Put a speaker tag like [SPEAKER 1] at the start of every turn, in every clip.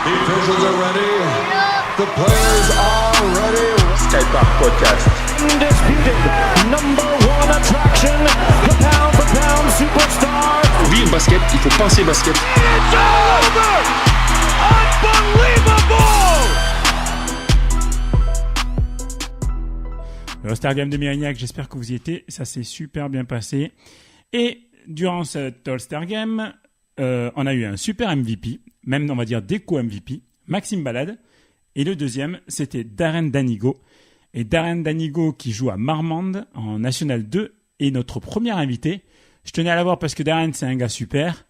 [SPEAKER 1] officials are ready. The players are ready.
[SPEAKER 2] Skypark Podcast.
[SPEAKER 3] Undisputed number one attraction, the pound for pound superstar.
[SPEAKER 4] Oui, au basket, il faut penser basket.
[SPEAKER 3] It's over! Unbelievable!
[SPEAKER 5] Le All-Star Game de Mérignac, j'espère que vous y étiez. Ça s'est super bien passé. Et durant cette All-Star Game, on a eu un super MVP, même on va dire déco MVP, Maxime Balade. Et le deuxième, c'était Darren Danigo. Et Darren Danigo qui joue à Marmande en National 2 est notre premier invité. Je tenais à l'avoir parce que Darren, c'est un gars super.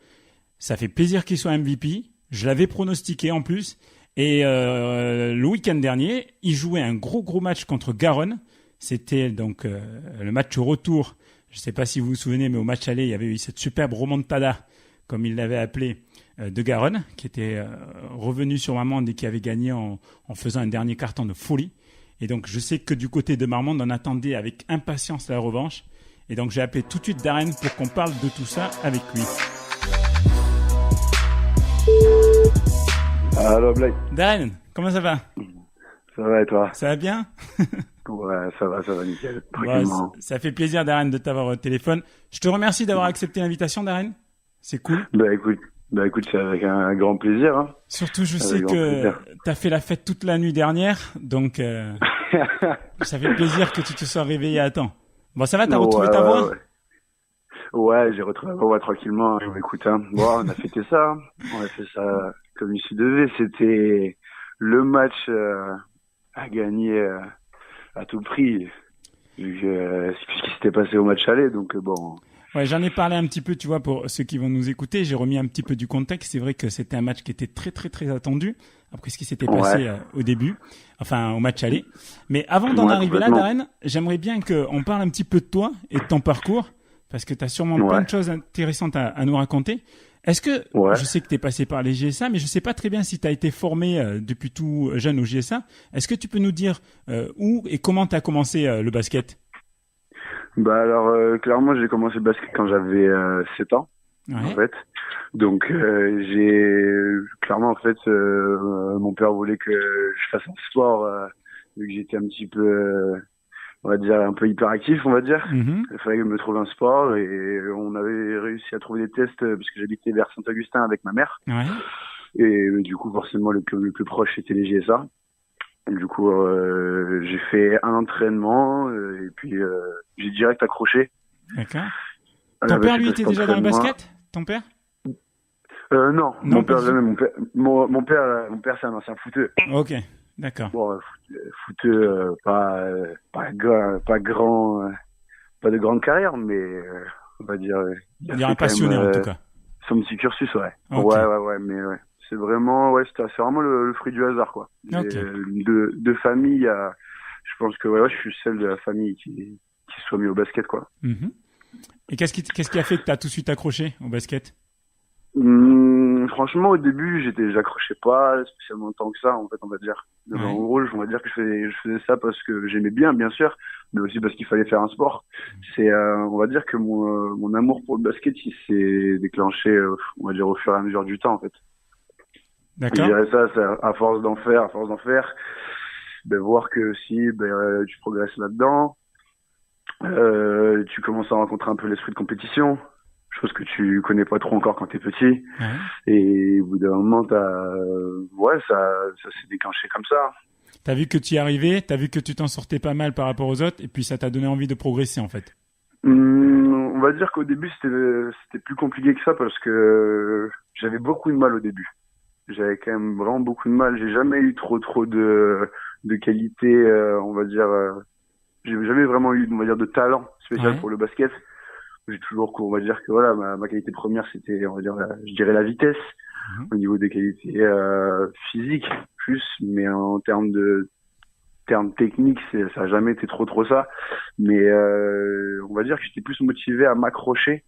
[SPEAKER 5] Ça fait plaisir qu'il soit MVP. Je l'avais pronostiqué en plus. Et le week-end dernier, il jouait un gros match contre Garonne. C'était donc le match au retour. Je ne sais pas si vous vous souvenez, mais au match aller, il y avait eu cette superbe remontada, comme il l'avait appelé, de Garonne, qui était revenu sur Marmande et qui avait gagné en faisant un dernier carton de folie. Et donc, je sais que du côté de Marmande, on attendait avec impatience la revanche. Et donc, j'ai appelé tout de suite Darren pour qu'on parle de tout ça avec lui.
[SPEAKER 6] Allô, Blake.
[SPEAKER 5] Darren, comment ça va?
[SPEAKER 6] Ça va et toi?
[SPEAKER 5] Ça va bien?
[SPEAKER 6] Ouais, ça va nickel.
[SPEAKER 5] Ouais, ça fait plaisir, Darren, de t'avoir au téléphone. Je te remercie d'avoir accepté l'invitation, Darren. C'est cool.
[SPEAKER 6] Bah écoute, c'est avec un grand plaisir. Hein.
[SPEAKER 5] Surtout, je sais que t'as fait la fête toute la nuit dernière, donc ça fait plaisir que tu te sois réveillé à temps. Bon, ça va, t'as retrouvé ta voix?
[SPEAKER 6] Ouais, j'ai retrouvé ma voix tranquillement. Écoute, hein. Bon, on a fêté ça. On a fait ça comme il se devait. C'était le match à gagner à tout prix, vu que ce qui s'était passé au match aller. Donc bon.
[SPEAKER 5] Ouais, j'en ai parlé un petit peu, tu vois, pour ceux qui vont nous écouter. J'ai remis un petit peu du contexte. C'est vrai que c'était un match qui était très attendu après ce qui s'était passé au début, enfin au match aller. Mais avant d'en arriver là, Darren, j'aimerais bien qu'on parle un petit peu de toi et de ton parcours, parce que tu as sûrement plein de choses intéressantes à nous raconter. Est-ce que, je sais que tu es passé par les GSA, mais je sais pas très bien si tu as été formé depuis tout jeune au GSA. Est-ce que tu peux nous dire où et comment tu as commencé le basket?
[SPEAKER 6] Bah alors clairement j'ai commencé le basket quand j'avais 7 ans en fait. Donc j'ai clairement en fait mon père voulait que je fasse un sport vu que j'étais un petit peu on va dire un peu hyperactif on va dire. Il fallait me trouver un sport et on avait réussi à trouver des tests parce que j'habitais vers Saint-Augustin avec ma mère. Et du coup forcément le plus proche c'était les GSA. Du coup, j'ai fait un entraînement et puis j'ai direct accroché.
[SPEAKER 5] D'accord. Ton père, lui, était déjà dans le basket? Ton père?
[SPEAKER 6] Non, mon père jamais. Mon père, c'est un ancien footeux.
[SPEAKER 5] Ok, d'accord.
[SPEAKER 6] Bon, footeux, pas grand, pas de grande carrière, mais on va dire.
[SPEAKER 5] Il y a un passionné en tout cas.
[SPEAKER 6] Son petit cursus, ouais.
[SPEAKER 5] Okay.
[SPEAKER 6] Ouais, mais ouais. C'est vraiment, c'est vraiment le fruit du hasard, quoi.
[SPEAKER 5] Okay.
[SPEAKER 6] De famille, je pense que je suis celle de la famille qui soit mis au basket, quoi.
[SPEAKER 5] Et qu'est-ce qui a fait que tu as tout de suite accroché au basket?
[SPEAKER 6] Franchement, au début, j'accrochais pas spécialement tant que ça, en fait, on va dire. En gros, on va dire que je faisais ça parce que j'aimais bien sûr, mais aussi parce qu'il fallait faire un sport. C'est, on va dire que mon amour pour le basket, il s'est déclenché, on va dire, au fur et à mesure du temps, en fait.
[SPEAKER 5] D'accord.
[SPEAKER 6] Je dirais ça, à force d'en faire, voir que si tu progresses là-dedans, tu commences à rencontrer un peu l'esprit de compétition, chose que tu connais pas trop encore quand t'es petit. Et au bout d'un moment, ça s'est déclenché comme ça.
[SPEAKER 5] T'as vu que tu y arrivais, t'as vu que tu t'en sortais pas mal par rapport aux autres, et puis ça t'a donné envie de progresser en fait.
[SPEAKER 6] On va dire qu'au début c'était plus compliqué que ça parce que j'avais beaucoup de mal au début. J'avais quand même vraiment beaucoup de mal. J'ai jamais eu trop de qualité, on va dire. J'ai jamais vraiment eu, on va dire, de talent spécial pour le basket. J'ai toujours, on va dire que voilà, ma qualité première c'était, on va dire, je dirais la vitesse au niveau des qualités physiques plus, mais en termes techniques, ça a jamais été trop ça. Mais on va dire que j'étais plus motivé à m'accrocher,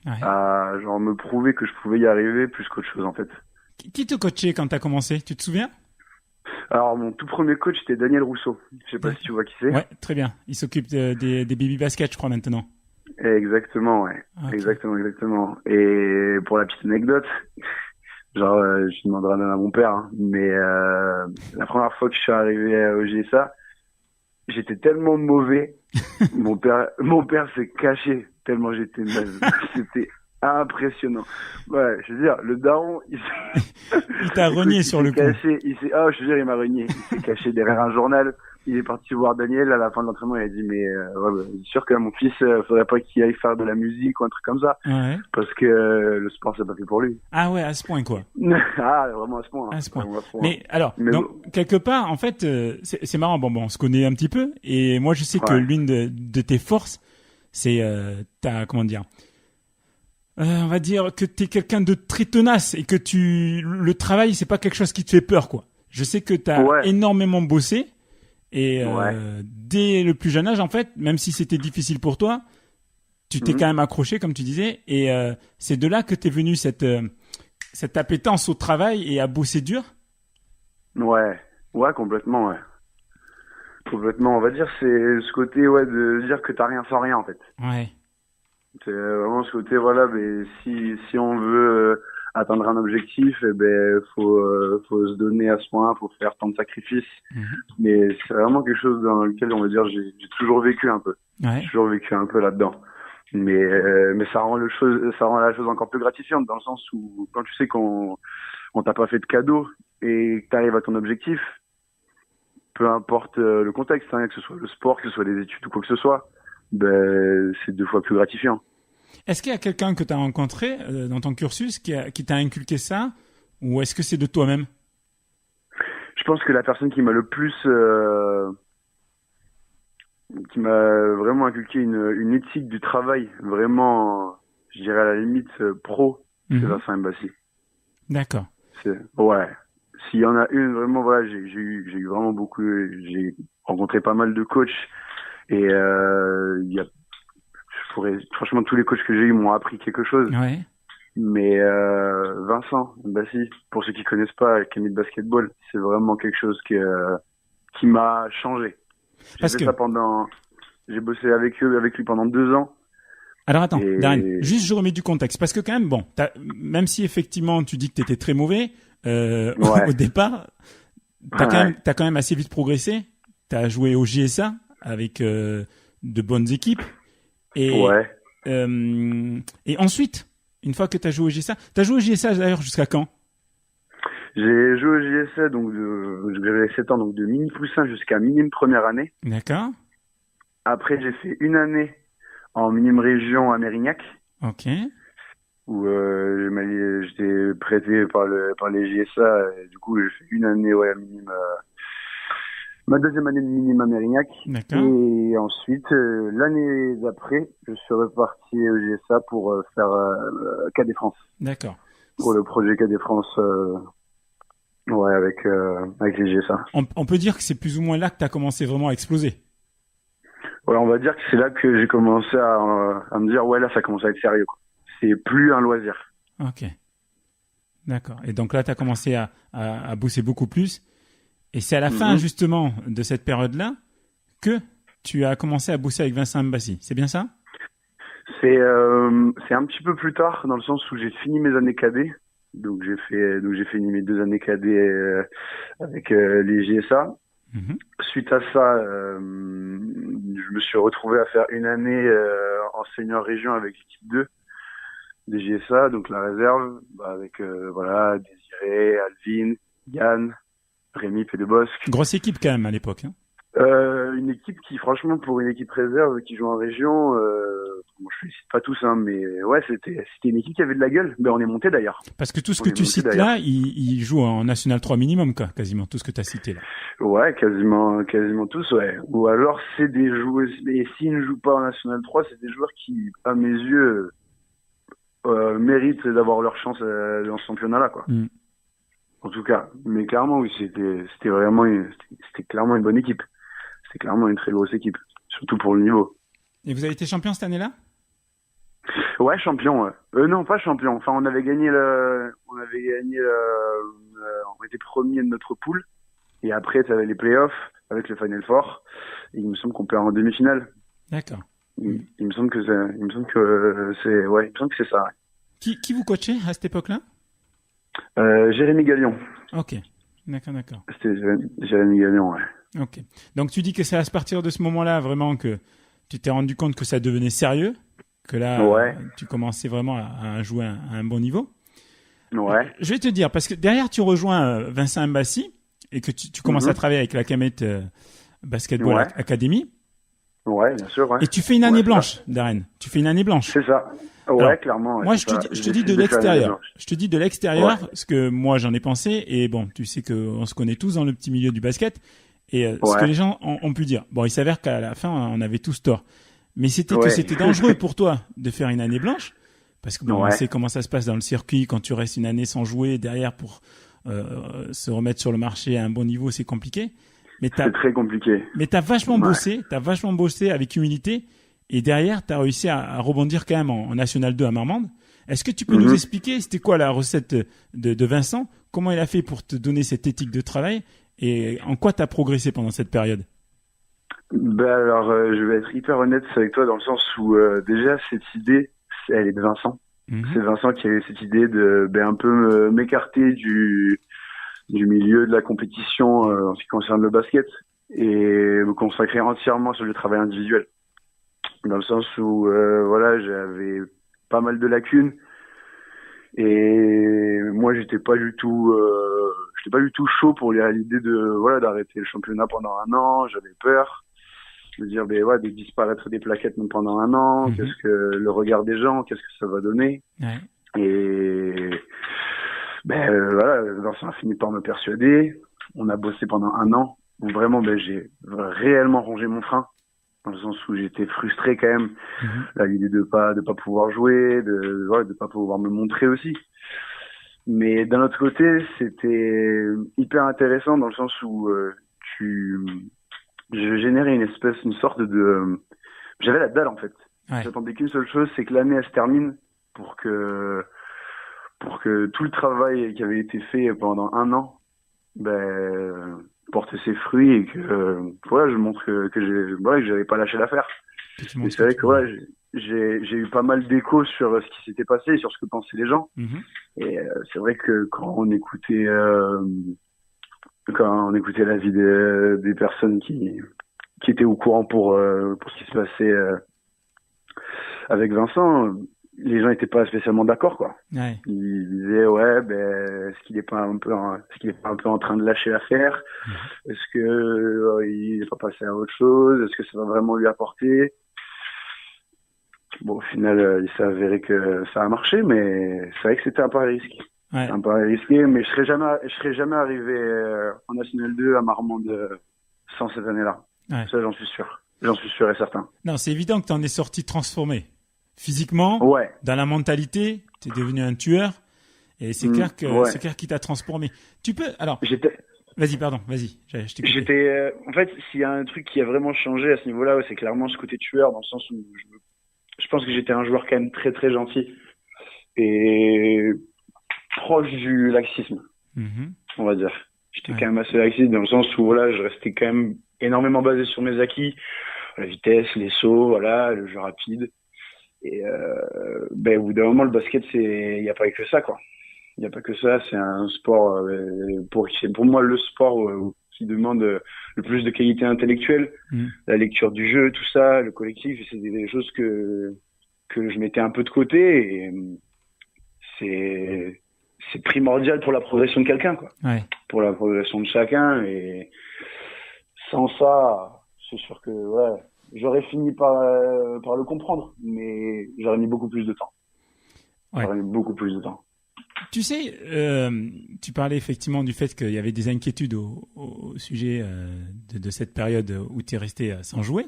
[SPEAKER 6] à genre me prouver que je pouvais y arriver plus qu'autre chose en fait.
[SPEAKER 5] Qui te coachait quand t'as commencé? Tu te souviens?
[SPEAKER 6] Alors, mon tout premier coach, c'était Daniel Rousseau. Je sais pas si tu vois qui c'est.
[SPEAKER 5] Ouais, très bien. Il s'occupe des baby basket, je crois, maintenant.
[SPEAKER 6] Exactement, ouais. Okay. Exactement. Et pour la petite anecdote, Genre, je demanderai même à mon père, hein. Mais la première fois que je suis arrivé au GSA, j'étais tellement mauvais. Mon père s'est caché tellement j'étais naze. C'était impressionnant. Ouais, je veux dire, le daron,
[SPEAKER 5] Il t'a renié sur le coup.
[SPEAKER 6] caché, je veux dire, il m'a renié. Il s'est caché derrière un journal. Il est parti voir Daniel à la fin de l'entraînement. Il a dit, mais c'est sûr que mon fils, faudrait pas qu'il aille faire de la musique ou un truc comme ça,
[SPEAKER 5] Ouais.
[SPEAKER 6] parce que le sport c'est pas fait pour lui.
[SPEAKER 5] Ah ouais, à ce point quoi.
[SPEAKER 6] Ah, vraiment à ce point. Hein.
[SPEAKER 5] À ce point.
[SPEAKER 6] Vraiment à ce point.
[SPEAKER 5] Mais alors,
[SPEAKER 6] Mais
[SPEAKER 5] donc,
[SPEAKER 6] bon.
[SPEAKER 5] quelque part, en fait, c'est marrant. Bon, on se connaît un petit peu, et moi, je sais que
[SPEAKER 6] Ouais.
[SPEAKER 5] l'une de tes forces, c'est comment dire, on va dire que t'es quelqu'un de très tenace et que le travail, c'est pas quelque chose qui te fait peur, quoi. Je sais que t'as
[SPEAKER 6] Ouais.
[SPEAKER 5] énormément bossé, et
[SPEAKER 6] Ouais.
[SPEAKER 5] dès le plus jeune âge, en fait, même si c'était difficile pour toi, tu t'es
[SPEAKER 6] Mhm.
[SPEAKER 5] quand même accroché, comme tu disais, et c'est de là que t'es venu cette appétence au travail et à bosser dur.
[SPEAKER 6] Ouais, complètement, ouais. Complètement, on va dire, c'est ce côté, ouais, de dire que t'as rien sans rien, en fait.
[SPEAKER 5] Ouais.
[SPEAKER 6] C'est vraiment ce côté, voilà, mais si on veut atteindre un objectif, eh ben, faut se donner à ce point, faut faire tant de sacrifices.
[SPEAKER 5] Mhm.
[SPEAKER 6] Mais c'est vraiment quelque chose dans lequel, on va dire, j'ai toujours vécu un peu.
[SPEAKER 5] Ouais.
[SPEAKER 6] J'ai toujours vécu un peu là-dedans. Mais ça rend la chose encore plus gratifiante, dans le sens où, quand tu sais qu'on t'a pas fait de cadeau et que t'arrives à ton objectif, peu importe le contexte, hein, que ce soit le sport, que ce soit les études ou quoi que ce soit, ben, c'est 2 fois plus gratifiant.
[SPEAKER 5] Est-ce qu'il y a quelqu'un que tu as rencontré dans ton cursus qui t'a inculqué ça, ou est-ce que c'est de toi-même?
[SPEAKER 6] Je pense que la personne qui m'a le plus, qui m'a vraiment inculqué une éthique du travail, vraiment, je dirais à la limite pro, c'est
[SPEAKER 5] Mhm.
[SPEAKER 6] Vincent Mbassi.
[SPEAKER 5] D'accord.
[SPEAKER 6] Ouais. S'il y en a une, vraiment, voilà, j'ai eu vraiment beaucoup, j'ai rencontré pas mal de coachs et franchement, tous les coachs que j'ai eus m'ont appris quelque chose.
[SPEAKER 5] Ouais.
[SPEAKER 6] Mais Vincent Mbassi, pour ceux qui connaissent pas Académie de basketball, c'est vraiment quelque chose qui m'a changé.
[SPEAKER 5] Parce que-
[SPEAKER 6] J'ai bossé avec lui pendant 2 ans.
[SPEAKER 5] Alors attends,
[SPEAKER 6] Et-
[SPEAKER 5] Darren, juste je remets du contexte. Parce que quand même, bon, même si effectivement tu dis que tu étais très mauvais
[SPEAKER 6] Ouais.
[SPEAKER 5] au départ, t'as quand même assez vite progressé. Tu as joué au GSA avec de bonnes équipes.
[SPEAKER 6] Ouais.
[SPEAKER 5] Et ensuite, une fois que tu as joué au GSA, tu as joué au GSA d'ailleurs jusqu'à quand?
[SPEAKER 6] J'ai joué au JSA, donc j'avais 7 ans, donc de mini poussin jusqu'à minime première année.
[SPEAKER 5] D'accord.
[SPEAKER 6] Après, j'ai fait une année en minime région à Mérignac,
[SPEAKER 5] Ok.
[SPEAKER 6] où j'étais prêté par les JSA. Et du coup, j'ai fait une année, ouais, à minime, ma deuxième année de minime à Mérignac.
[SPEAKER 5] D'accord.
[SPEAKER 6] Et ensuite, l'année d'après, je suis reparti au JSA pour faire Cadet France,
[SPEAKER 5] D'accord.
[SPEAKER 6] pour le projet Cadet France, ouais, avec les JSA.
[SPEAKER 5] On peut dire que c'est plus ou moins là que tu as commencé vraiment à exploser.
[SPEAKER 6] Ouais, on va dire que c'est là que j'ai commencé à me dire, ouais, là, ça commence à être sérieux, quoi. C'est plus un loisir.
[SPEAKER 5] Ok. D'accord. Et donc là, tu as commencé à bosser beaucoup plus. Et c'est à la fin, justement, de cette période-là que tu as commencé à bosser avec Vincent Mbassi. C'est bien ça?
[SPEAKER 6] C'est un petit peu plus tard, dans le sens où j'ai fini mes années cadets. Donc j'ai fini mes 2 années cadets avec les GSA.
[SPEAKER 5] Mhm.
[SPEAKER 6] Suite à ça, je me suis retrouvé à faire une année en senior région avec l'équipe 2 des GSA, donc la réserve, avec voilà, Désiré, Alvin, Yann, Rémi Pédebosque.
[SPEAKER 5] Grosse équipe quand même à l'époque. Hein.
[SPEAKER 6] Une équipe qui, franchement, pour une équipe réserve qui joue en région, bon, je ne cite pas tous, hein, mais ouais, c'était une équipe qui avait de la gueule. Ben, on est monté d'ailleurs.
[SPEAKER 5] Parce que tout ce
[SPEAKER 6] On
[SPEAKER 5] que
[SPEAKER 6] est
[SPEAKER 5] tu
[SPEAKER 6] monté,
[SPEAKER 5] cites
[SPEAKER 6] d'ailleurs.
[SPEAKER 5] là, il joue en National 3 minimum, quoi, quasiment tout ce que tu as cité là.
[SPEAKER 6] Ouais, quasiment tous, ouais. Ou alors, c'est des joueurs, et s'ils ne jouent pas en National 3, c'est des joueurs qui, à mes yeux, méritent d'avoir leur chance dans ce championnat-là, quoi.
[SPEAKER 5] Mm.
[SPEAKER 6] En tout cas. Mais clairement, oui, c'était clairement une bonne équipe. C'était clairement une très grosse équipe. Surtout pour le niveau.
[SPEAKER 5] Et vous avez été champion cette année-là?
[SPEAKER 6] Ouais, champion, ouais. Non, pas champion. Enfin, on était premier de notre poule. Et après, tu avais les playoffs avec le Final Four. Et il me semble qu'on perd en demi-finale.
[SPEAKER 5] D'accord.
[SPEAKER 6] Il me semble que c'est ça. Ouais.
[SPEAKER 5] Qui vous coachait à cette époque-là?
[SPEAKER 6] Jérémy Galion.
[SPEAKER 5] Ok, d'accord.
[SPEAKER 6] C'était Jérémy Galion, ouais.
[SPEAKER 5] Ok. Donc tu dis que c'est à partir de ce moment-là vraiment que tu t'es rendu compte que ça devenait sérieux, que là
[SPEAKER 6] Ouais.
[SPEAKER 5] tu commençais vraiment à jouer à un bon niveau.
[SPEAKER 6] Ouais.
[SPEAKER 5] Je vais te dire, parce que derrière tu rejoins Vincent Mbassi et que tu commences à travailler avec la Camet Basketball
[SPEAKER 6] Ouais.
[SPEAKER 5] Academy
[SPEAKER 6] Ouais, bien sûr, ouais.
[SPEAKER 5] et tu fais une année
[SPEAKER 6] Ouais,
[SPEAKER 5] blanche, Darren. Tu fais une année blanche.
[SPEAKER 6] C'est ça. Ouais,
[SPEAKER 5] Alors,
[SPEAKER 6] clairement. Ouais,
[SPEAKER 5] Moi,
[SPEAKER 6] c'est
[SPEAKER 5] je
[SPEAKER 6] ça.
[SPEAKER 5] te dis
[SPEAKER 6] J'ai
[SPEAKER 5] de
[SPEAKER 6] décidé faire une année
[SPEAKER 5] l'extérieur.
[SPEAKER 6] blanche.
[SPEAKER 5] Je te dis de l'extérieur,
[SPEAKER 6] Ouais.
[SPEAKER 5] ce que moi j'en ai pensé. Et bon, tu sais qu'on se connaît tous dans le petit milieu du basket. Et ce
[SPEAKER 6] Ouais.
[SPEAKER 5] que les gens ont pu dire. Bon, il s'avère qu'à la fin, on avait tous tort. Mais c'était que
[SPEAKER 6] Ouais.
[SPEAKER 5] c'était dangereux pour toi de faire une année blanche. Parce que bon, on
[SPEAKER 6] Ouais.
[SPEAKER 5] sait comment ça se passe dans le circuit. Quand tu restes une année sans jouer, derrière pour se remettre sur le marché à un bon niveau, c'est compliqué. Mais
[SPEAKER 6] C'est très compliqué.
[SPEAKER 5] t'as vachement
[SPEAKER 6] Ouais.
[SPEAKER 5] t'as vachement bossé avec humilité. Et derrière, t'as réussi à rebondir quand même en National 2 à Marmande. Est-ce que tu peux nous expliquer, c'était quoi la recette de Vincent? Comment il a fait pour te donner cette éthique de travail? Et en quoi t'as progressé pendant cette période?
[SPEAKER 6] Ben alors, je vais être hyper honnête avec toi dans le sens où déjà cette idée, elle est de Vincent.
[SPEAKER 5] Mhm.
[SPEAKER 6] C'est Vincent qui a eu cette idée de un peu m'écarter du milieu de la compétition en ce qui concerne le basket et me consacrer entièrement sur le travail individuel. Dans le sens où voilà, j'avais pas mal de lacunes et moi j'étais pas du tout chaud pour l'idée de d'arrêter le championnat pendant un an. J'avais peur de dire de disparaître des plaquettes même pendant un an.
[SPEAKER 5] Mhm.
[SPEAKER 6] Qu'est-ce que le regard des gens, qu'est-ce que ça va donner?
[SPEAKER 5] Ouais.
[SPEAKER 6] Et Vincent a fini par me persuader. On a bossé pendant un an où vraiment j'ai réellement rongé mon frein dans le sens où j'étais frustré quand même à l'idée de pas pouvoir jouer, de pas pouvoir me montrer aussi. Mais d'un autre côté, c'était hyper intéressant dans le sens où je générais une sorte de j'avais la dalle en fait.
[SPEAKER 5] Ouais.
[SPEAKER 6] J'attendais qu'une seule chose, c'est que l'année elle se termine pour que tout le travail qui avait été fait pendant un an porte ses fruits et que je montre que j'avais pas lâché l'affaire.
[SPEAKER 5] Que tu
[SPEAKER 6] Et
[SPEAKER 5] montres
[SPEAKER 6] c'est vrai
[SPEAKER 5] que
[SPEAKER 6] que j'ai eu pas mal d'échos sur ce qui s'était passé, sur ce que pensaient les gens.
[SPEAKER 5] Mhm.
[SPEAKER 6] Et c'est vrai que quand on écoutait l'avis des personnes qui étaient au courant pour ce qui se passait avec Vincent, les gens n'étaient pas spécialement d'accord, quoi.
[SPEAKER 5] Ouais.
[SPEAKER 6] Ils disaient est-ce qu'il est pas un peu en train de lâcher l'affaire? Est-ce que il n'est pas passé à autre chose? Est-ce que ça va vraiment lui apporter? Bon, au final, il s'est avéré que ça a marché, mais c'est vrai que c'était un pari risqué.
[SPEAKER 5] Ouais.
[SPEAKER 6] Un pari risqué, mais je serais jamais arrivé en National 2 à Marmande sans cette année-là.
[SPEAKER 5] Ouais.
[SPEAKER 6] Ça, j'en suis sûr. J'en suis sûr et certain.
[SPEAKER 5] Non, c'est évident que t'en es sorti transformé. Physiquement,
[SPEAKER 6] Ouais.
[SPEAKER 5] dans la mentalité, t'es devenu un tueur. Et c'est clair que
[SPEAKER 6] ouais.
[SPEAKER 5] c'est clair qu'il t'a transformé. Tu peux, alors,
[SPEAKER 6] J'étais,
[SPEAKER 5] vas-y, je t'écoute.
[SPEAKER 6] en fait, s'il y a un truc qui a vraiment changé à ce niveau-là, c'est clairement ce côté tueur, dans le sens où je pense que j'étais un joueur quand même très très gentil et proche du laxisme,
[SPEAKER 5] Mhm.
[SPEAKER 6] on va dire. J'étais
[SPEAKER 5] Ouais.
[SPEAKER 6] quand même assez laxiste dans le sens où je restais quand même énormément basé sur mes acquis, la vitesse, les sauts, le jeu rapide. Et au bout d'un moment, le basket, il n'y a pas que ça, quoi. Il n'y a pas que ça. C'est un sport c'est pour moi le sport qui demande le plus de qualité intellectuelle, la lecture du jeu, tout ça, le collectif. C'est des choses que je mettais un peu de côté et c'est primordial pour la progression de quelqu'un, quoi.
[SPEAKER 5] Ouais.
[SPEAKER 6] Pour la progression de chacun. Et sans ça, c'est sûr que j'aurais fini par le comprendre, mais j'aurais mis beaucoup plus de temps.
[SPEAKER 5] Ouais.
[SPEAKER 6] J'aurais mis beaucoup plus de temps.
[SPEAKER 5] Tu sais, tu parlais effectivement du fait qu'il y avait des inquiétudes au sujet de cette période où tu es resté sans jouer,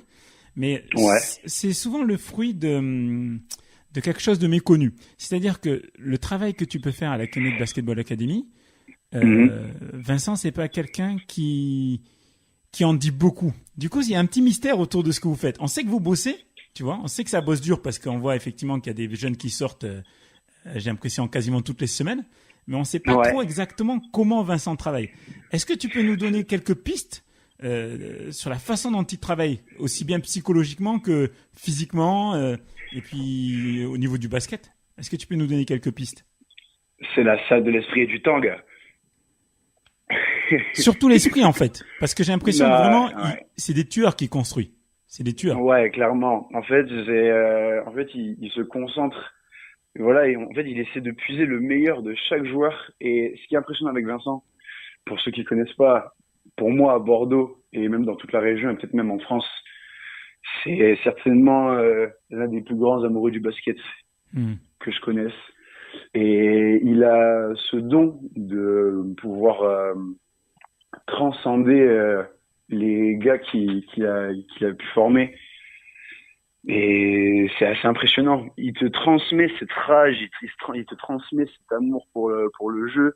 [SPEAKER 5] mais c'est souvent le fruit de quelque chose de méconnu. C'est-à-dire que le travail que tu peux faire à la Camet Basketball Academy, Vincent, c'est pas quelqu'un qui en dit beaucoup. Du coup, il y a un petit mystère autour de ce que vous faites. On sait que vous bossez, tu vois, on sait que ça bosse dur parce qu'on voit effectivement qu'il y a des jeunes qui sortent, j'ai l'impression, quasiment toutes les semaines, mais on sait pas trop exactement comment Vincent travaille. Est-ce que tu peux nous donner quelques pistes sur la façon dont il travaille, aussi bien psychologiquement que physiquement, et puis au niveau du basket? Est-ce que tu peux nous donner quelques pistes?
[SPEAKER 6] c'est la salle de l'esprit et du temps, gars.
[SPEAKER 5] Surtout l'esprit, en fait. Parce que j'ai l'impression que
[SPEAKER 6] Bah,
[SPEAKER 5] vraiment,
[SPEAKER 6] ouais.
[SPEAKER 5] c'est des tueurs qui construisent. C'est des tueurs.
[SPEAKER 6] Ouais, clairement. En fait, il se concentre. Voilà, et en fait, il essaie de puiser le meilleur de chaque joueur. Et ce qui est impressionnant avec Vincent, pour ceux qui connaissent pas, pour moi à Bordeaux et même dans toute la région et peut-être même en France, c'est certainement l'un des plus grands amoureux du basket
[SPEAKER 5] Hmm.
[SPEAKER 6] que je connaisse. Et il a ce don de pouvoir transcender les gars qu'il a pu former. Et c'est assez impressionnant. Il te transmet cette rage, il te transmet cet amour pour le jeu,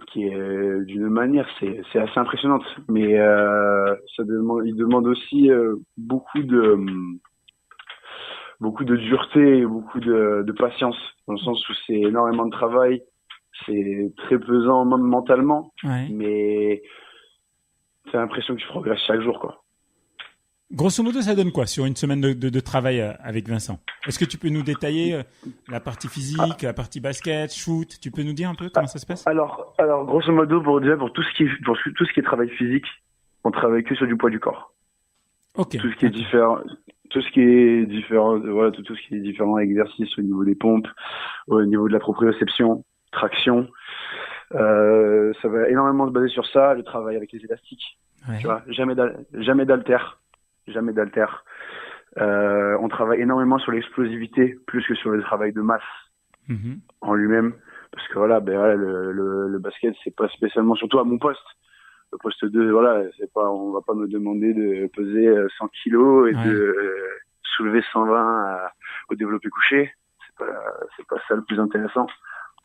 [SPEAKER 6] qui est d'une manière, c'est assez impressionnante. Mais il demande aussi beaucoup de dureté et beaucoup de patience, dans le sens où c'est énormément de travail, c'est très pesant même mentalement,
[SPEAKER 5] Ouais.
[SPEAKER 6] mais t'as l'impression que tu progresses chaque jour, quoi.
[SPEAKER 5] Grosso modo, ça donne quoi sur une semaine de travail avec Vincent? Est-ce que tu peux nous détailler la partie physique, la partie basket, shoot? Tu peux nous dire un peu comment ça se passe?
[SPEAKER 6] Alors, grosso modo, pour tout ce qui est travail physique, on travaille que sur du poids du corps.
[SPEAKER 5] Ok.
[SPEAKER 6] Tout ce qui est différent, voilà, tout ce qui est différents exercices au niveau des pompes, au niveau de la proprioception, traction, ça va énormément se baser sur ça, le travail avec les élastiques.
[SPEAKER 5] Ouais.
[SPEAKER 6] Tu vois, jamais d'haltère. On travaille énormément sur l'explosivité plus que sur le travail de masse
[SPEAKER 5] Mhm.
[SPEAKER 6] en lui-même, parce que voilà, le basket, c'est pas spécialement, surtout à mon poste. Le poste 2, voilà, on va pas me demander de peser 100 kilos et
[SPEAKER 5] Ouais.
[SPEAKER 6] de soulever 120 au développé couché. C'est pas ça le plus intéressant.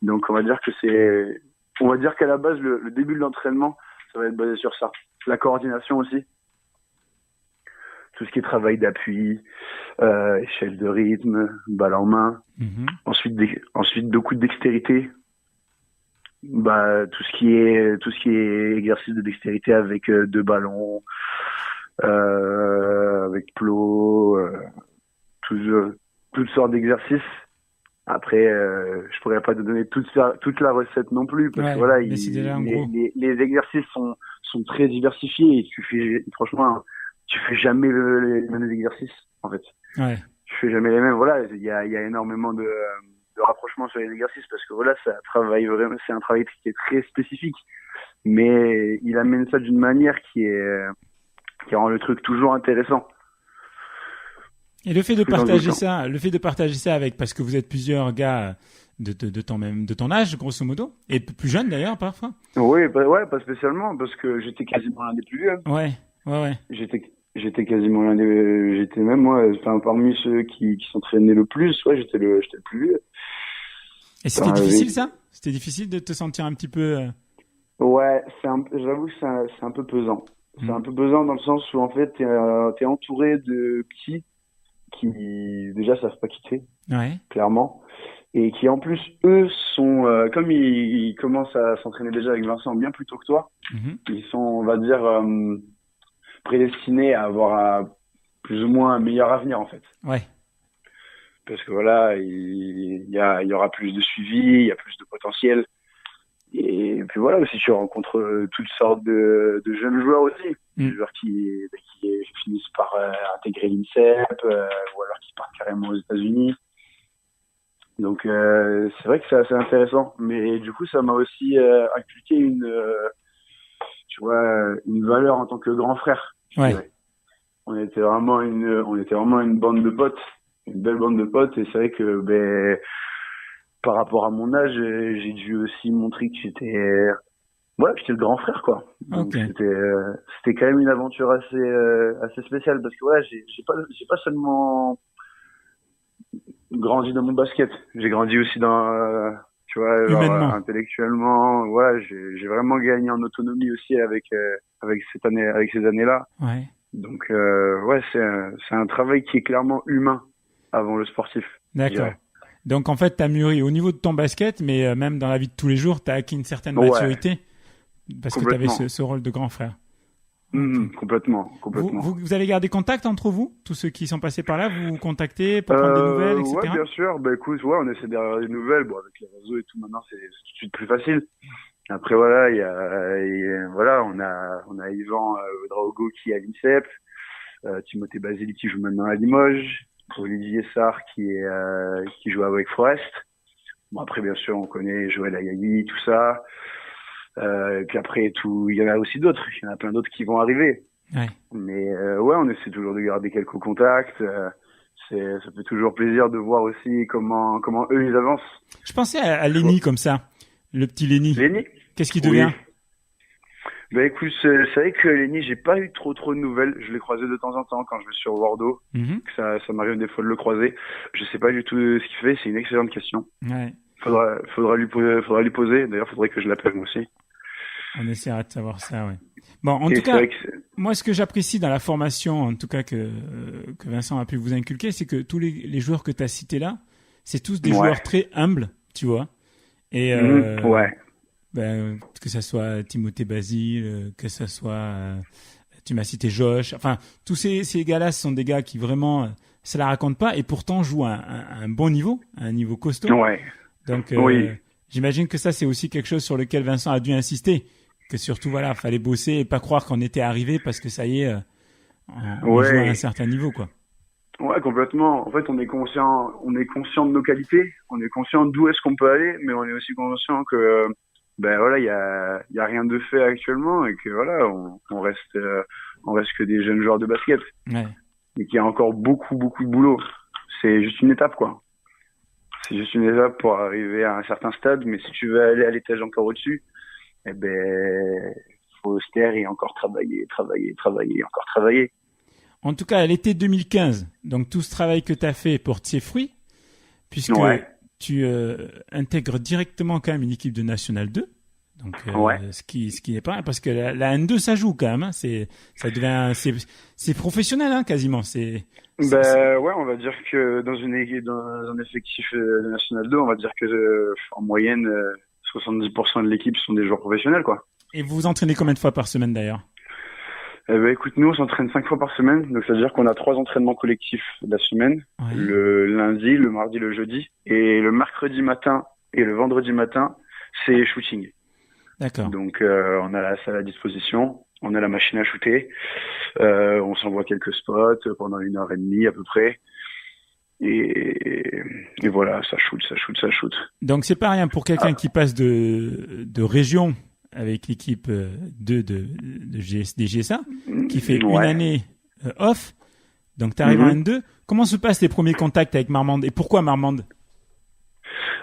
[SPEAKER 6] Donc on va dire qu'à la base, le début de l'entraînement, ça va être basé sur ça. La coordination aussi. Tout ce qui est travail d'appui, échelle de rythme, balle en main.
[SPEAKER 5] Mhm.
[SPEAKER 6] Ensuite beaucoup de dextérité. Tout ce qui est exercice de dextérité avec deux ballons, avec plot, toutes sortes d'exercices. Après, je pourrais pas te donner toute la recette non plus, parce
[SPEAKER 5] Ouais,
[SPEAKER 6] que voilà,
[SPEAKER 5] mais c'est déjà un gros.
[SPEAKER 6] les exercices sont très diversifiés et franchement, tu fais jamais les mêmes exercices, en fait.
[SPEAKER 5] Ouais.
[SPEAKER 6] Tu fais jamais les mêmes. Voilà, il y a énormément de rapprochement sur les exercices, parce que voilà, c'est un travail qui est très spécifique, mais il amène ça d'une manière qui rend le truc toujours intéressant.
[SPEAKER 5] Et le fait de
[SPEAKER 6] Plus dans
[SPEAKER 5] partager ça avec, parce que vous êtes plusieurs gars de ton âge, grosso modo, et plus jeunes d'ailleurs, parfois.
[SPEAKER 6] Oui, pas spécialement, parce que j'étais quasiment l'un des plus vieux.
[SPEAKER 5] Ouais.
[SPEAKER 6] J'étais quasiment j'étais même moi, enfin, parmi ceux qui s'entraînaient le plus, ouais, j'étais le plus vieux.
[SPEAKER 5] Et c'était
[SPEAKER 6] Ah,
[SPEAKER 5] difficile,
[SPEAKER 6] oui.
[SPEAKER 5] ça? C'était difficile de te sentir un petit peu...
[SPEAKER 6] Ouais, j'avoue que c'est un peu pesant. C'est un peu pesant dans le sens où en fait t'es entouré de petits qui déjà savent pas quitter,
[SPEAKER 5] Ouais.
[SPEAKER 6] clairement, et qui en plus eux sont comme ils commencent à s'entraîner déjà avec Vincent bien plus tôt que toi,
[SPEAKER 5] Mhm.
[SPEAKER 6] ils sont, on va dire, prédestinés à avoir plus ou moins un meilleur avenir, en fait.
[SPEAKER 5] Ouais.
[SPEAKER 6] Parce que voilà, il y aura plus de suivi, il y a plus de potentiel. Et puis voilà, aussi tu rencontres toutes sortes de jeunes joueurs aussi, des joueurs qui finissent par intégrer l'INSEP, ou alors qui partent carrément aux États-Unis. Donc c'est vrai que c'est assez intéressant, mais du coup ça m'a aussi inculqué une valeur en tant que grand frère.
[SPEAKER 5] Ouais.
[SPEAKER 6] On était vraiment une bande de potes, une belle bande de potes, et c'est vrai que par rapport à mon âge, j'ai dû aussi montrer que j'étais le grand frère, quoi. Donc
[SPEAKER 5] Ok.
[SPEAKER 6] c'était quand même une aventure assez spéciale, parce que voilà, j'ai pas seulement grandi dans mon basket, j'ai grandi aussi dans tu vois,
[SPEAKER 5] Humainement.
[SPEAKER 6] intellectuellement, voilà, j'ai vraiment gagné en autonomie aussi avec ces années-là.
[SPEAKER 5] Ouais.
[SPEAKER 6] Donc c'est un travail qui est clairement humain avant le sportif. je
[SPEAKER 5] D'accord.
[SPEAKER 6] dirais.
[SPEAKER 5] Donc, en fait, t'as mûri au niveau de ton basket, mais même dans la vie de tous les jours, t'as acquis une certaine
[SPEAKER 6] Ouais.
[SPEAKER 5] maturité parce que t'avais
[SPEAKER 6] Complètement.
[SPEAKER 5] ce rôle de grand frère.
[SPEAKER 6] Complètement.
[SPEAKER 5] Vous avez gardé contact entre vous, tous ceux qui sont passés par là, vous vous contactez pour prendre des nouvelles, etc.
[SPEAKER 6] Ouais, bien sûr. Bah écoute, ouais, on essaie d'avoir des nouvelles. Bon, avec les réseaux et tout, maintenant c'est tout de suite plus facile. Après voilà, voilà, on a Yvan Draogo qui est à l'INSEP, Timothée Basile qui joue maintenant à Limoges, Olivier Sarr qui joue à Wake Forest. Bon après bien sûr on connaît Joël Ayayi, tout ça. Et puis après il y en a aussi d'autres, il y en a plein d'autres qui vont arriver.
[SPEAKER 5] Ouais.
[SPEAKER 6] Mais ouais, on essaie toujours de garder quelques contacts. Ça fait toujours plaisir de voir aussi comment eux ils avancent.
[SPEAKER 5] Je pensais à Lenny comme ça, le petit Lenny.
[SPEAKER 6] Lenny,
[SPEAKER 5] qu'est-ce qu'il devient?
[SPEAKER 6] Bah écoute, c'est vrai que Lenny, j'ai pas eu trop de nouvelles. Je l'ai croisé de temps en temps quand je vais sur Bordeaux. Ça m'arrive des fois de le croiser. Je sais pas du tout ce qu'il fait. C'est une excellente question.
[SPEAKER 5] Ouais.
[SPEAKER 6] Faudra lui poser. D'ailleurs, faudrait que je l'appelle moi aussi.
[SPEAKER 5] On essaiera de savoir ça, ouais. Bon, en tout cas, moi, ce que j'apprécie dans la formation, en tout cas que Vincent a pu vous inculquer, c'est que tous les joueurs que tu as cités là, c'est tous des joueurs très humbles, tu vois. Et que ça soit Timothée Basile, que ça soit, tu m'as cité Josh, enfin, tous ces gars-là, ce sont des gars qui vraiment, ça la raconte pas, et pourtant jouent à un bon niveau, à un niveau costaud.
[SPEAKER 6] Ouais.
[SPEAKER 5] Donc, j'imagine que ça, c'est aussi quelque chose sur lequel Vincent a dû insister. Que surtout, voilà, fallait bosser et pas croire qu'on était arrivé parce que ça y est, on joue à un certain niveau, quoi.
[SPEAKER 6] Ouais, complètement. En fait, on est conscient de nos qualités, on est conscient d'où est-ce qu'on peut aller, mais on est aussi conscient que, voilà, il y a rien de fait actuellement et que voilà, on reste que des jeunes joueurs de basket.
[SPEAKER 5] Ouais.
[SPEAKER 6] Et qu'il y a encore beaucoup de boulot. C'est juste une étape, quoi. C'est juste une étape pour arriver à un certain stade, mais si tu veux aller à l'étage encore au-dessus, faut se taire et encore travailler, encore travailler.
[SPEAKER 5] En tout cas, à l'été 2015, donc tout ce travail que tu as fait porte ses fruits, puisque tu intègres directement quand même une équipe de National 2. Donc, ce qui n'est pas mal, parce que la N2, ça joue quand même, hein. Ça devient, c'est professionnel, hein, quasiment.
[SPEAKER 6] Ouais, on va dire que dans un effectif de National 2, on va dire que, en moyenne, 70% de l'équipe sont des joueurs professionnels, quoi.
[SPEAKER 5] Et vous vous entraînez combien de fois par semaine, d'ailleurs?
[SPEAKER 6] Écoute, nous, on s'entraîne 5 fois par semaine. Donc, ça veut dire qu'on a 3 entraînements collectifs la semaine.
[SPEAKER 5] Ouais.
[SPEAKER 6] Le lundi, le mardi, le jeudi. Et le mercredi matin et le vendredi matin, c'est shooting.
[SPEAKER 5] D'accord.
[SPEAKER 6] Donc, on a la salle à disposition. On a la machine à shooter. On s'envoie quelques spots pendant 1h30 à peu près. Et voilà, ça shoot.
[SPEAKER 5] Donc c'est pas rien pour quelqu'un qui passe de région avec l'équipe des GSA, qui fait une année off. Donc tu arrives en N2. Comment se passent les premiers contacts avec Marmande et pourquoi Marmande?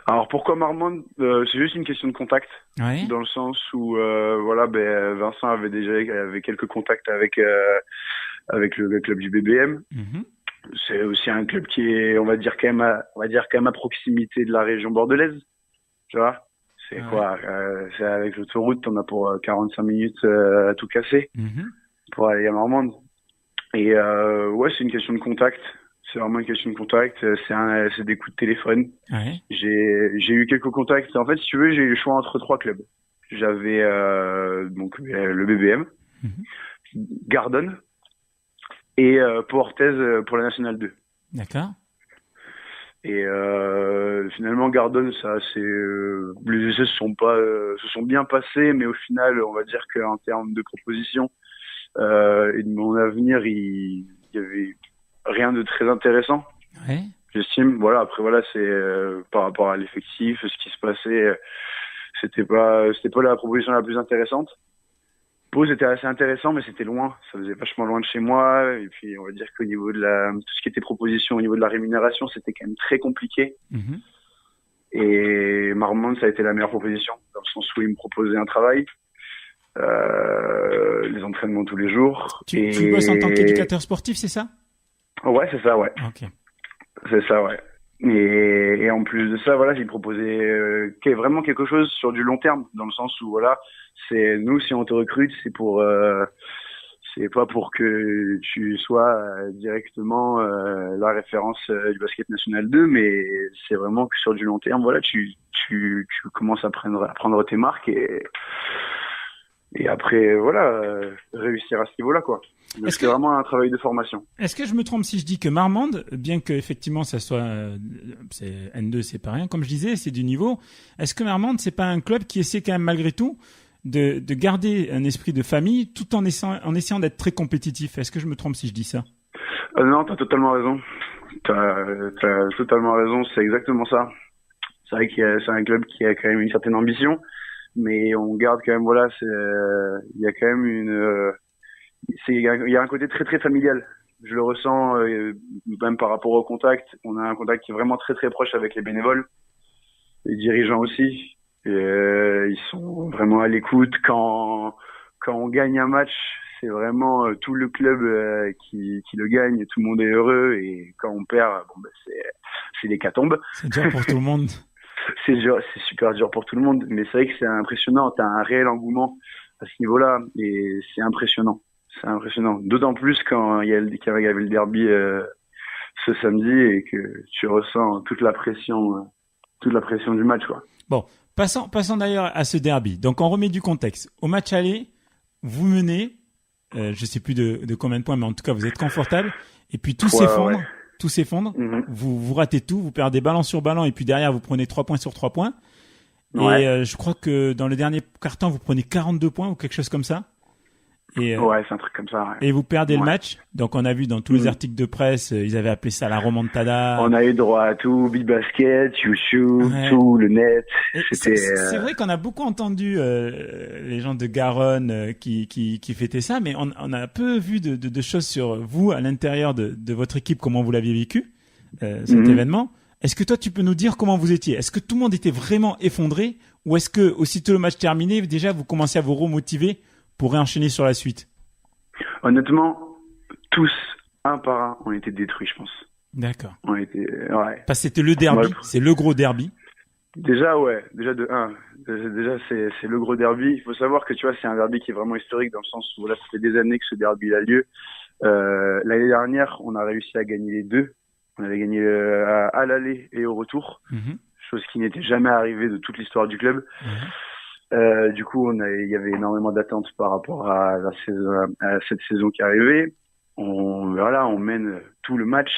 [SPEAKER 6] Alors pourquoi Marmande? C'est juste une question de contact, dans le sens où Vincent avait quelques contacts avec le club du BBM. C'est aussi un club qui est, on va dire quand même à proximité de la région bordelaise, tu vois. C'est c'est avec l'autoroute, t'en as pour 45 minutes à tout casser pour aller à Marmande. Et c'est une question de contact. C'est vraiment une question de contact. C'est des coups de téléphone.
[SPEAKER 5] Ouais.
[SPEAKER 6] J'ai eu quelques contacts. En fait, si tu veux, j'ai eu le choix entre 3 clubs. J'avais le BBM, Gardon et Pau Orthez pour la Nationale 2.
[SPEAKER 5] D'accord.
[SPEAKER 6] Et finalement, Gardon, les essais se sont bien passés, mais au final, on va dire qu'en termes de propositions et de mon avenir, il y avait rien de très intéressant.
[SPEAKER 5] Ouais.
[SPEAKER 6] J'estime. Voilà. Après, voilà, c'est par rapport à l'effectif, ce qui se passait, c'était pas la proposition la plus intéressante. Pau, c'était assez intéressant, mais c'était loin. Ça faisait vachement loin de chez moi. Et puis, on va dire qu'au niveau de tout ce qui était proposition, au niveau de la rémunération, c'était quand même très compliqué. Et Marmande, ça a été la meilleure proposition, dans le sens où il me proposait un travail, les entraînements tous les jours.
[SPEAKER 5] Tu bosses en tant qu'éducateur sportif, c'est ça?
[SPEAKER 6] Ouais, c'est ça, ouais.
[SPEAKER 5] Ok.
[SPEAKER 6] C'est ça, ouais. Et en plus de ça, voilà, j'ai proposé vraiment quelque chose sur du long terme, dans le sens où, voilà, c'est nous, si on te recrute, c'est pas pour que tu sois directement la référence du basket national 2, mais c'est vraiment que sur du long terme, voilà, tu commences à prendre tes marques Et après, voilà, réussir à ce niveau-là, quoi. Donc,
[SPEAKER 5] Est-ce
[SPEAKER 6] c'est
[SPEAKER 5] que-
[SPEAKER 6] vraiment un travail de formation.
[SPEAKER 5] Est-ce que je me trompe si je dis que Marmande, bien que effectivement ça soit c'est N2, c'est pas rien, comme je disais, c'est du niveau. Est-ce que Marmande, c'est pas un club qui essaie quand même malgré tout de garder un esprit de famille tout en essayant d'être très compétitif? Est-ce que je me trompe si je dis ça?
[SPEAKER 6] Non, t'as totalement raison. T'as totalement raison, c'est exactement ça. C'est vrai c'est un club qui a quand même une certaine ambition, mais on garde quand même, voilà, il y a quand même il y a un côté très très familial. Je le ressens même par rapport au contact. On a un contact qui est vraiment très très proche avec les bénévoles, les dirigeants aussi. Et, ils sont vraiment à l'écoute quand on gagne un match. C'est vraiment tout le club qui le gagne et tout le monde est heureux. Et quand on perd, bon, ben, c'est l'hécatombe.
[SPEAKER 5] C'est dur pour tout le monde.
[SPEAKER 6] C'est dur, c'est super dur pour tout le monde. Mais c'est vrai que c'est impressionnant. T'as un réel engouement à ce niveau-là et c'est impressionnant. C'est impressionnant. D'autant plus quand il y avait le derby ce samedi et que tu ressens toute la pression du match, quoi.
[SPEAKER 5] Bon, passons d'ailleurs à ce derby. Donc on remet du contexte. Au match aller, vous menez, je sais plus de combien de points, mais en tout cas vous êtes confortable. Et puis tout s'effondre,
[SPEAKER 6] ouais.
[SPEAKER 5] tout s'effondre.
[SPEAKER 6] Mhm.
[SPEAKER 5] Vous ratez tout, vous perdez ballon sur ballon et puis derrière vous prenez 3 points sur 3 points.
[SPEAKER 6] Ouais.
[SPEAKER 5] Et je crois que dans le dernier quart-temps vous prenez 42 points ou quelque chose comme ça. Et,
[SPEAKER 6] Ouais, c'est un truc comme ça. Ouais.
[SPEAKER 5] et vous perdez le
[SPEAKER 6] Ouais.
[SPEAKER 5] match. Donc on a vu dans tous les
[SPEAKER 6] Mhm.
[SPEAKER 5] articles de presse, ils avaient appelé ça la remontada.
[SPEAKER 6] On a eu droit à tout, big basket, chouchou,
[SPEAKER 5] Ouais.
[SPEAKER 6] tout, le net.
[SPEAKER 5] Et
[SPEAKER 6] C'était.
[SPEAKER 5] c'est vrai qu'on a beaucoup entendu les gens de Garonne qui fêtaient ça, mais on a peu vu de choses sur vous à l'intérieur de votre équipe, comment vous l'aviez vécu cet
[SPEAKER 6] Mhm.
[SPEAKER 5] événement. Est-ce que toi tu peux nous dire comment vous étiez? Est-ce que tout le monde était vraiment effondré ou est-ce que aussitôt le match terminé, déjà vous commencez à vous remotiver pour réenchaîner sur la suite?
[SPEAKER 6] Honnêtement, tous, un par un, on était détruits, je pense.
[SPEAKER 5] D'accord.
[SPEAKER 6] On était, ouais.
[SPEAKER 5] Parce que c'était le derby,
[SPEAKER 6] Ouais.
[SPEAKER 5] c'est le gros derby.
[SPEAKER 6] Déjà, ouais. Déjà de un. Déjà, c'est le gros derby. Il faut savoir que tu vois, c'est un derby qui est vraiment historique dans le sens où là, ça fait des années que ce derby a lieu. L'année dernière, on a réussi à gagner les deux. On avait gagné à l'aller et au retour,
[SPEAKER 5] Mhm.
[SPEAKER 6] chose qui n'était jamais arrivée de toute l'histoire du club. Du coup, il y avait énormément d'attentes par rapport à à cette saison qui arrivait. On mène tout le match.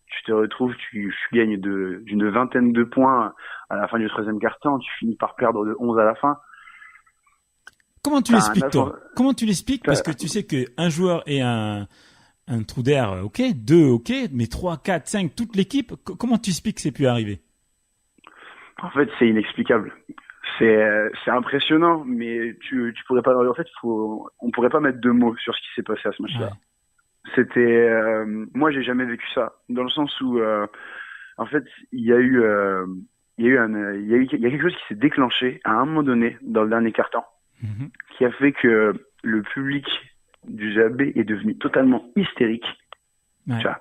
[SPEAKER 6] Tu te retrouves, tu gagnes d'une vingtaine de points à la fin du troisième quart-temps. Tu finis par perdre de 11 à la fin.
[SPEAKER 5] Comment tu
[SPEAKER 6] T'as
[SPEAKER 5] l'expliques,
[SPEAKER 6] un
[SPEAKER 5] toi?
[SPEAKER 6] attend-
[SPEAKER 5] Comment tu l'expliques? Parce que tu sais qu'un joueur et un trou d'air, ok, deux, ok, mais 3, 4, 5, toute l'équipe, comment tu expliques que c'est pu arriver?
[SPEAKER 6] En fait, c'est inexplicable. C'est impressionnant, mais tu pourrais pas. En fait, on pourrait pas mettre de mots sur ce qui s'est passé à ce match-là.
[SPEAKER 5] Ouais.
[SPEAKER 6] C'était, moi, j'ai jamais vécu ça, dans le sens où, en fait, il y a quelque chose qui s'est déclenché à un moment donné dans le dernier quart-temps,
[SPEAKER 5] Mhm.
[SPEAKER 6] qui a fait que le public du GAB est devenu totalement hystérique.
[SPEAKER 5] Ouais.
[SPEAKER 6] Tu vois.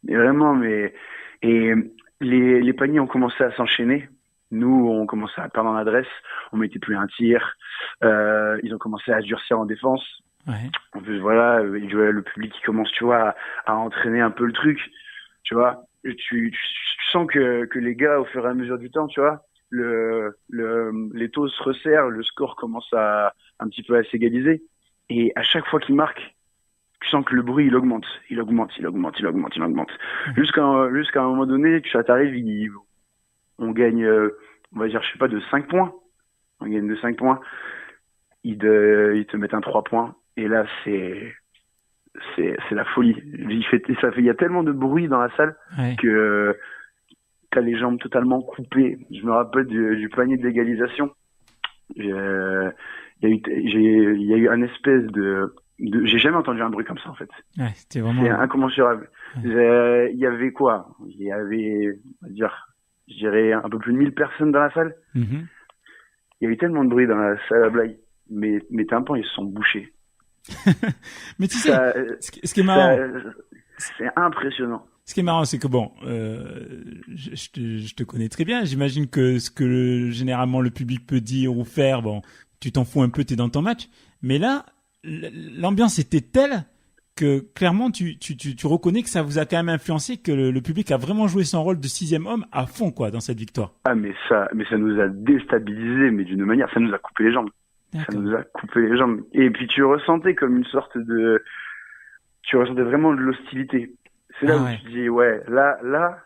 [SPEAKER 6] Mais vraiment, et les paniers ont commencé à s'enchaîner. Nous, on commençait à perdre en adresse, on mettait plus un tir. Ils ont commencé à durcir en défense.
[SPEAKER 5] Ouais.
[SPEAKER 6] En plus, voilà, le public qui commence, tu vois, à entraîner un peu le truc, tu vois. Tu sens que les gars, au fur et à mesure du temps, tu vois, les taux se resserrent, le score commence un petit peu à s'égaliser. Et à chaque fois qu'il marque, tu sens que le bruit, il augmente. Jusqu'à un moment donné, tu t'arrives, on gagne, on va dire, je sais pas, de 5 points. On gagne de 5 points. Ils te mettent un 3 points. Et là, c'est la folie. Il y a tellement de bruit dans la salle
[SPEAKER 5] Ouais.
[SPEAKER 6] que t'as les jambes totalement coupées. Je me rappelle du panier de l'égalisation. Il y a eu un espèce j'ai jamais entendu un bruit comme ça, en fait.
[SPEAKER 5] Ouais, c'était vraiment.
[SPEAKER 6] C'est incommensurable.
[SPEAKER 5] Ouais.
[SPEAKER 6] Il y avait quoi? Il y avait, on va dire, je dirais un peu plus de 1000 personnes dans la salle.
[SPEAKER 5] Mhm.
[SPEAKER 6] Il y avait tellement de bruit dans la salle à blague. Mes tympans, ils se sont bouchés.
[SPEAKER 5] Mais tu sais,
[SPEAKER 6] Ça,
[SPEAKER 5] ce qui est marrant,
[SPEAKER 6] c'est impressionnant.
[SPEAKER 5] ce qui est marrant, c'est que bon, je te connais très bien. J'imagine que ce que généralement le public peut dire ou faire, bon, tu t'en fous un peu, t'es dans ton match. Mais là, l'ambiance était telle que clairement, tu reconnais que ça vous a quand même influencé, que le public a vraiment joué son rôle de 6e homme à fond, quoi, dans cette victoire.
[SPEAKER 6] Ah, mais ça nous a déstabilisés, mais d'une manière, ça nous a coupé les jambes. Ça
[SPEAKER 5] D'accord.
[SPEAKER 6] nous a coupé les jambes. Et puis tu ressentais comme une sorte de... Tu ressentais vraiment de l'hostilité. C'est là
[SPEAKER 5] Ah
[SPEAKER 6] où
[SPEAKER 5] ouais.
[SPEAKER 6] tu dis, ouais, là,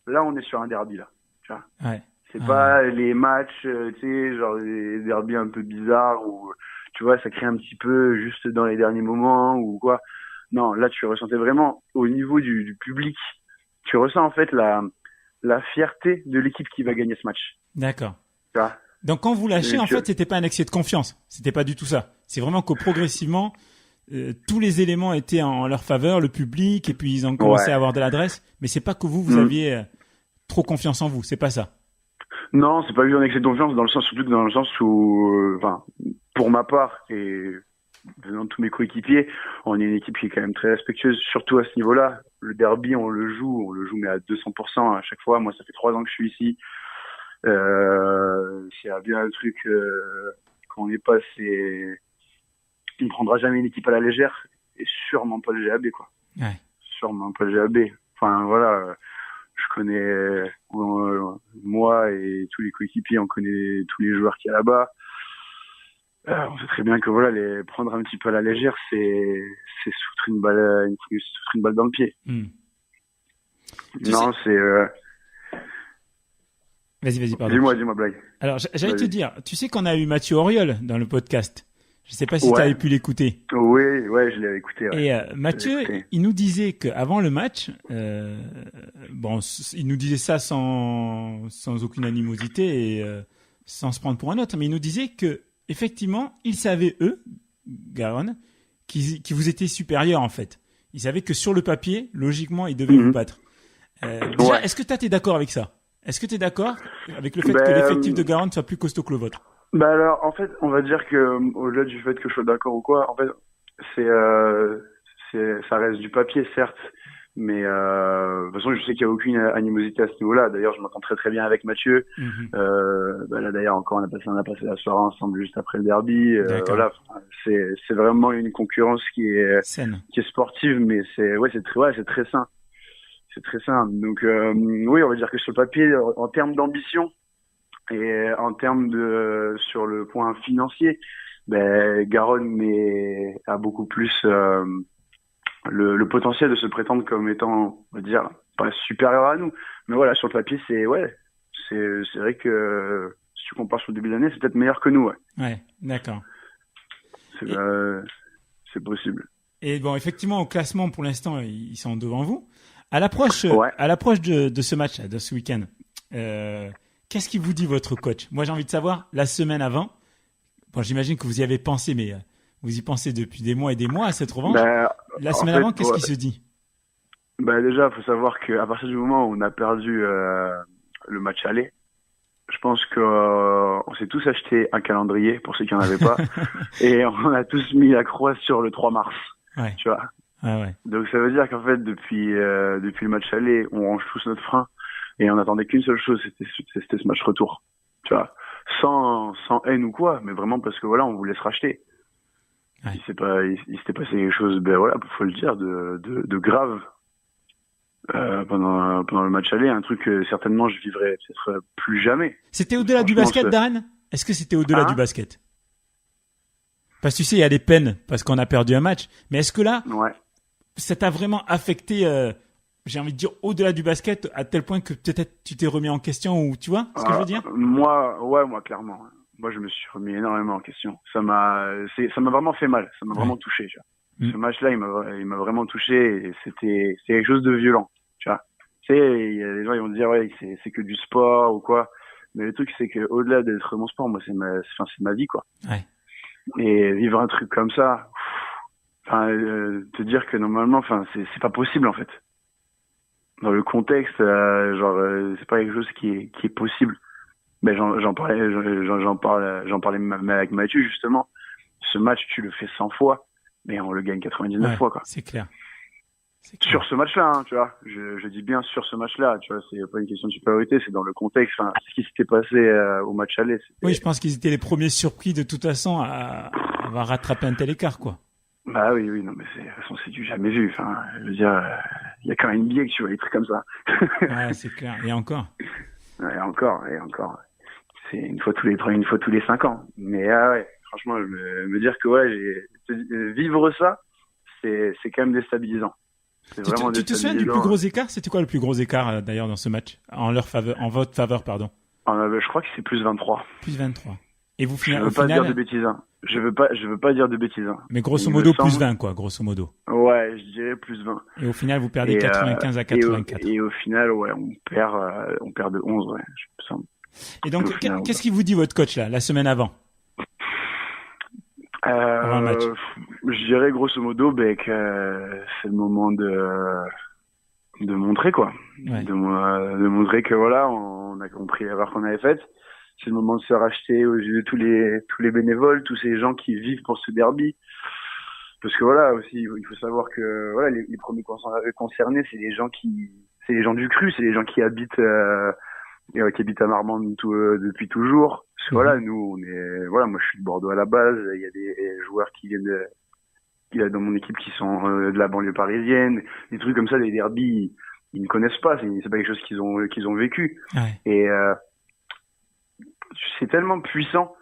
[SPEAKER 6] on est sur un derby, là. Tu vois.
[SPEAKER 5] Ouais.
[SPEAKER 6] C'est
[SPEAKER 5] Ah
[SPEAKER 6] pas les matchs, tu sais, genre les derbys un peu bizarres où, tu vois, ça crée un petit peu juste dans les derniers moments ou quoi. Non, là, tu ressentais vraiment au niveau du public. Tu ressens en fait la fierté de l'équipe qui va gagner ce match.
[SPEAKER 5] D'accord.
[SPEAKER 6] Tu vois.
[SPEAKER 5] Donc quand vous lâchez,
[SPEAKER 6] Donc,
[SPEAKER 5] en fait, c'était pas un excès de confiance. C'était pas du tout ça. C'est vraiment que progressivement, tous les éléments étaient en leur faveur, le public, et puis ils ont commencé
[SPEAKER 6] Ouais.
[SPEAKER 5] à avoir de l'adresse. Mais c'est pas que vous aviez trop confiance en vous. C'est pas ça.
[SPEAKER 6] Non, c'est pas eu un excès de confiance dans le sens, surtout dans le sens où, enfin, pour ma part et venant de tous mes coéquipiers, on est une équipe qui est quand même très respectueuse, surtout à ce niveau-là. Le derby, on le joue mais à 200% à chaque fois. Moi, ça fait 3 ans que je suis ici. S'il y a bien un truc qu'on n'est pas, c'est on ne prendra jamais une équipe à la légère et sûrement pas le GAB, quoi.
[SPEAKER 5] Ouais.
[SPEAKER 6] Sûrement pas le GAB. Enfin, voilà. Je connais, moi et tous les coéquipiers, on connaît tous les joueurs qu'il y a là-bas. On sait très bien que voilà, les prendre un petit peu à la légère, c'est se foutre une balle dans le pied.
[SPEAKER 5] Tu
[SPEAKER 6] Non, c'est.
[SPEAKER 5] Vas-y, pardon.
[SPEAKER 6] Dis-moi, blague.
[SPEAKER 5] Alors, j'allais te
[SPEAKER 6] Vas-y.
[SPEAKER 5] dire, tu sais qu'on a eu Mathieu Auriol dans le podcast. Je sais pas si
[SPEAKER 6] Ouais.
[SPEAKER 5] tu avais pu l'écouter.
[SPEAKER 6] Oui, je l'ai écouté. Ouais.
[SPEAKER 5] Et Mathieu,
[SPEAKER 6] écouté.
[SPEAKER 5] il nous disait qu'avant le match, il nous disait ça sans aucune animosité et sans se prendre pour un autre, mais il nous disait que effectivement, ils savaient eux, Garonne, qui vous étaient supérieurs en fait. Ils savaient que sur le papier, logiquement, ils devaient vous battre. Déjà,
[SPEAKER 6] Ouais.
[SPEAKER 5] est-ce que toi t'es d'accord avec ça? Est-ce que t'es d'accord avec le fait
[SPEAKER 6] Ben,
[SPEAKER 5] que l'effectif de Garonne soit plus costaud que le vôtre?
[SPEAKER 6] Bah alors, en fait, on va dire que au-delà du fait que je sois d'accord ou quoi, en fait, ça reste du papier, certes, mais de toute façon, je sais qu'il n'y a aucune animosité à ce niveau-là. D'ailleurs, je m'entends très très bien avec Mathieu. Là, d'ailleurs, encore, on a passé la soirée ensemble juste après le derby.
[SPEAKER 5] D'accord.
[SPEAKER 6] Voilà, c'est vraiment une concurrence
[SPEAKER 5] Scène.
[SPEAKER 6] qui est sportive, mais c'est très sain. C'est très sain. Donc, oui, on va dire que sur le papier, en termes d'ambition, et en termes sur le point financier, Garonne a beaucoup plus le potentiel de se prétendre comme étant, on va dire, pas supérieur à nous. Mais voilà, sur le papier, c'est vrai que si tu compares sur le début d'année, c'est peut-être meilleur que nous. Ouais.
[SPEAKER 5] Ouais, d'accord.
[SPEAKER 6] C'est possible.
[SPEAKER 5] Et bon, effectivement, au classement, pour l'instant, ils sont devant vous. À l'approche de ce match, de ce week-end, qu'est-ce qui vous dit votre coach? Moi, j'ai envie de savoir, la semaine avant, bon, j'imagine que vous y avez pensé, mais vous y pensez depuis des mois et des mois à cette revanche. La semaine avant, qu'est-ce qui se dit?
[SPEAKER 6] Déjà, il faut savoir qu'à partir du moment où on a perdu le match aller, je pense qu'on s'est tous acheté un calendrier, pour ceux qui n'en avaient pas, et on a tous mis la croix sur le 3 mars.
[SPEAKER 5] Ouais.
[SPEAKER 6] Tu vois.
[SPEAKER 5] Ah ouais.
[SPEAKER 6] Donc ça veut dire qu'en fait, depuis le match aller, on range tous notre frein et on attendait qu'une seule chose, c'était ce match retour. Tu vois, sans haine ou quoi, mais vraiment parce que voilà, on voulait se racheter.
[SPEAKER 5] Ouais.
[SPEAKER 6] Il s'était passé quelque chose, faut le dire, de grave pendant le match aller, un truc que certainement je vivrai peut-être plus jamais.
[SPEAKER 5] C'était au-delà du
[SPEAKER 6] Franchement,
[SPEAKER 5] basket, Darren? Est-ce que c'était au-delà
[SPEAKER 6] Hein
[SPEAKER 5] du basket? Parce que tu sais, il y a des peines parce qu'on a perdu un match, mais est-ce que là,
[SPEAKER 6] Ouais.
[SPEAKER 5] ça t'a vraiment affecté, j'ai envie de dire, au-delà du basket, à tel point que peut-être tu t'es remis en question ou tu vois ce que je veux dire?
[SPEAKER 6] Moi, clairement. Moi, je me suis remis énormément en question. Ça m'a vraiment fait mal. Ça m'a vraiment touché, tu vois. Ce match-là, il m'a vraiment touché et c'est quelque chose de violent, tu vois. Tu sais, il y a des gens, ils vont dire, ouais, c'est que du sport ou quoi. Mais le truc, c'est que au-delà d'être mon sport, moi, c'est ma vie, quoi.
[SPEAKER 5] Ouais.
[SPEAKER 6] Et vivre un truc comme ça, te dire que normalement, c'est pas possible, en fait. Dans le contexte, c'est pas quelque chose qui est possible. Mais j'en parlais même avec Mathieu, justement. Ce match, tu le fais 100 fois, mais on le gagne 99 fois, quoi.
[SPEAKER 5] C'est clair.
[SPEAKER 6] Sur ce match-là, hein, tu vois. Je dis bien sur ce match-là, tu vois. C'est pas une question de supériorité, c'est dans le contexte. Ce qui s'était passé au match aller.
[SPEAKER 5] Oui, je pense qu'ils étaient les premiers surpris de toute façon à avoir rattrapé un tel écart, quoi.
[SPEAKER 6] Bah oui, non, mais de toute façon, c'est du jamais vu. Enfin, je veux dire, il y a quand même une NBA que tu vois des trucs comme ça.
[SPEAKER 5] Ouais, c'est clair. Et encore.
[SPEAKER 6] Et encore. C'est une fois tous les 5 ans. Mais ouais, Franchement, me dire que vivre ça, c'est quand même déstabilisant. C'est vraiment
[SPEAKER 5] Tu te souviens du plus gros écart? C'était quoi le plus gros écart d'ailleurs dans ce match? En votre faveur, pardon.
[SPEAKER 6] Je crois que c'est plus 23.
[SPEAKER 5] Plus 23. Et vous
[SPEAKER 6] Je veux pas dire de bêtises. Hein. Je veux pas dire de bêtises. Hein.
[SPEAKER 5] Mais grosso modo, plus 20, quoi, grosso modo.
[SPEAKER 6] Ouais, je dirais plus 20.
[SPEAKER 5] Et au final, vous perdez 95 à 84.
[SPEAKER 6] Et au final, ouais, on perd de 11, ouais, je me sens.
[SPEAKER 5] Et donc, qu'est-ce qu'il vous dit votre coach, là, la semaine avant? Avant le match.
[SPEAKER 6] Je dirais grosso modo, que c'est le moment de montrer, quoi.
[SPEAKER 5] Ouais.
[SPEAKER 6] De montrer que voilà, on a compris l'erreur qu'on avait faite. C'est le moment de se racheter aux yeux de tous les bénévoles, tous ces gens qui vivent pour ce derby. Parce que voilà, aussi, il faut savoir que voilà, les premiers concernés, c'est les gens du cru, c'est les gens qui habitent à Marmande depuis toujours. Parce que voilà, nous, moi je suis de Bordeaux à la base, il y a des joueurs qui viennent il y a dans mon équipe qui sont de la banlieue parisienne, des trucs comme ça, les derbys, ils ne connaissent pas, c'est pas quelque chose qu'ils ont vécu.
[SPEAKER 5] Ouais.
[SPEAKER 6] Et c'est tellement puissant,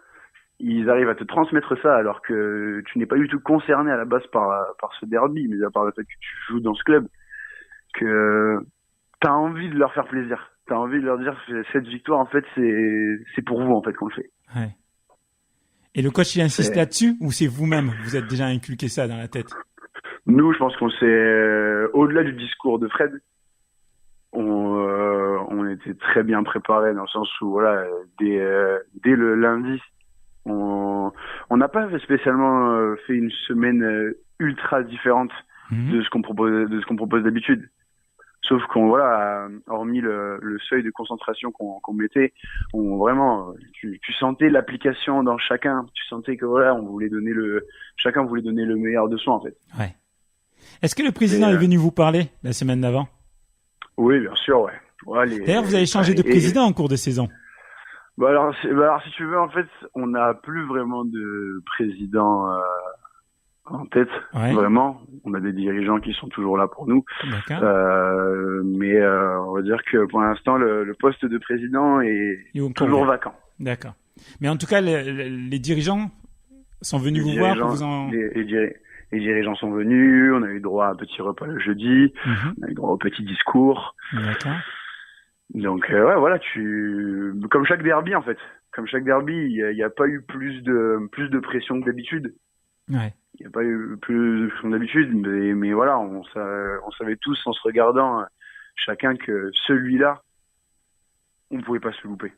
[SPEAKER 6] ils arrivent à te transmettre ça alors que tu n'es pas du tout concerné à la base par ce derby, mais à part le fait que tu joues dans ce club, que t'as envie de leur faire plaisir. T'as envie de leur dire cette victoire en fait c'est pour vous en fait qu'on le fait.
[SPEAKER 5] Ouais. Et le coach il insiste là-dessus ou c'est vous-même vous êtes déjà inculqué ça dans la tête? Nous,
[SPEAKER 6] je pense qu'on s'est au-delà du discours de Fred, on était très bien préparés dans le sens où voilà dès le lundi on n'a pas spécialement fait une semaine ultra différente de ce qu'on propose d'habitude. Sauf qu'on hormis le seuil de concentration qu'on mettait, tu sentais l'application dans chacun. Tu sentais que chacun voulait donner le meilleur de soi en fait.
[SPEAKER 5] Ouais. Est-ce que le président est venu vous parler la semaine d'avant?
[SPEAKER 6] Oui, bien sûr, ouais.
[SPEAKER 5] D'ailleurs, vous avez changé de président en cours de saison.
[SPEAKER 6] Alors si tu veux, en fait, on n'a plus vraiment de président en tête, vraiment. On a des dirigeants qui sont toujours là pour nous.
[SPEAKER 5] D'accord.
[SPEAKER 6] Mais on va dire que pour l'instant, le poste de président est toujours vacant.
[SPEAKER 5] D'accord. Mais en tout cas, les dirigeants sont venus vous voir pour vous en...
[SPEAKER 6] Les dirigeants sont venus, on a eu droit à un petit repas le jeudi, on a eu droit au petit discours.
[SPEAKER 5] D'accord.
[SPEAKER 6] Donc voilà, comme chaque derby en fait, il n'y a pas eu plus de pression que d'habitude.
[SPEAKER 5] Ouais.
[SPEAKER 6] Il n'y a pas eu plus de pression que d'habitude, mais voilà, on savait tous en se regardant chacun que celui-là, on ne pouvait pas se louper.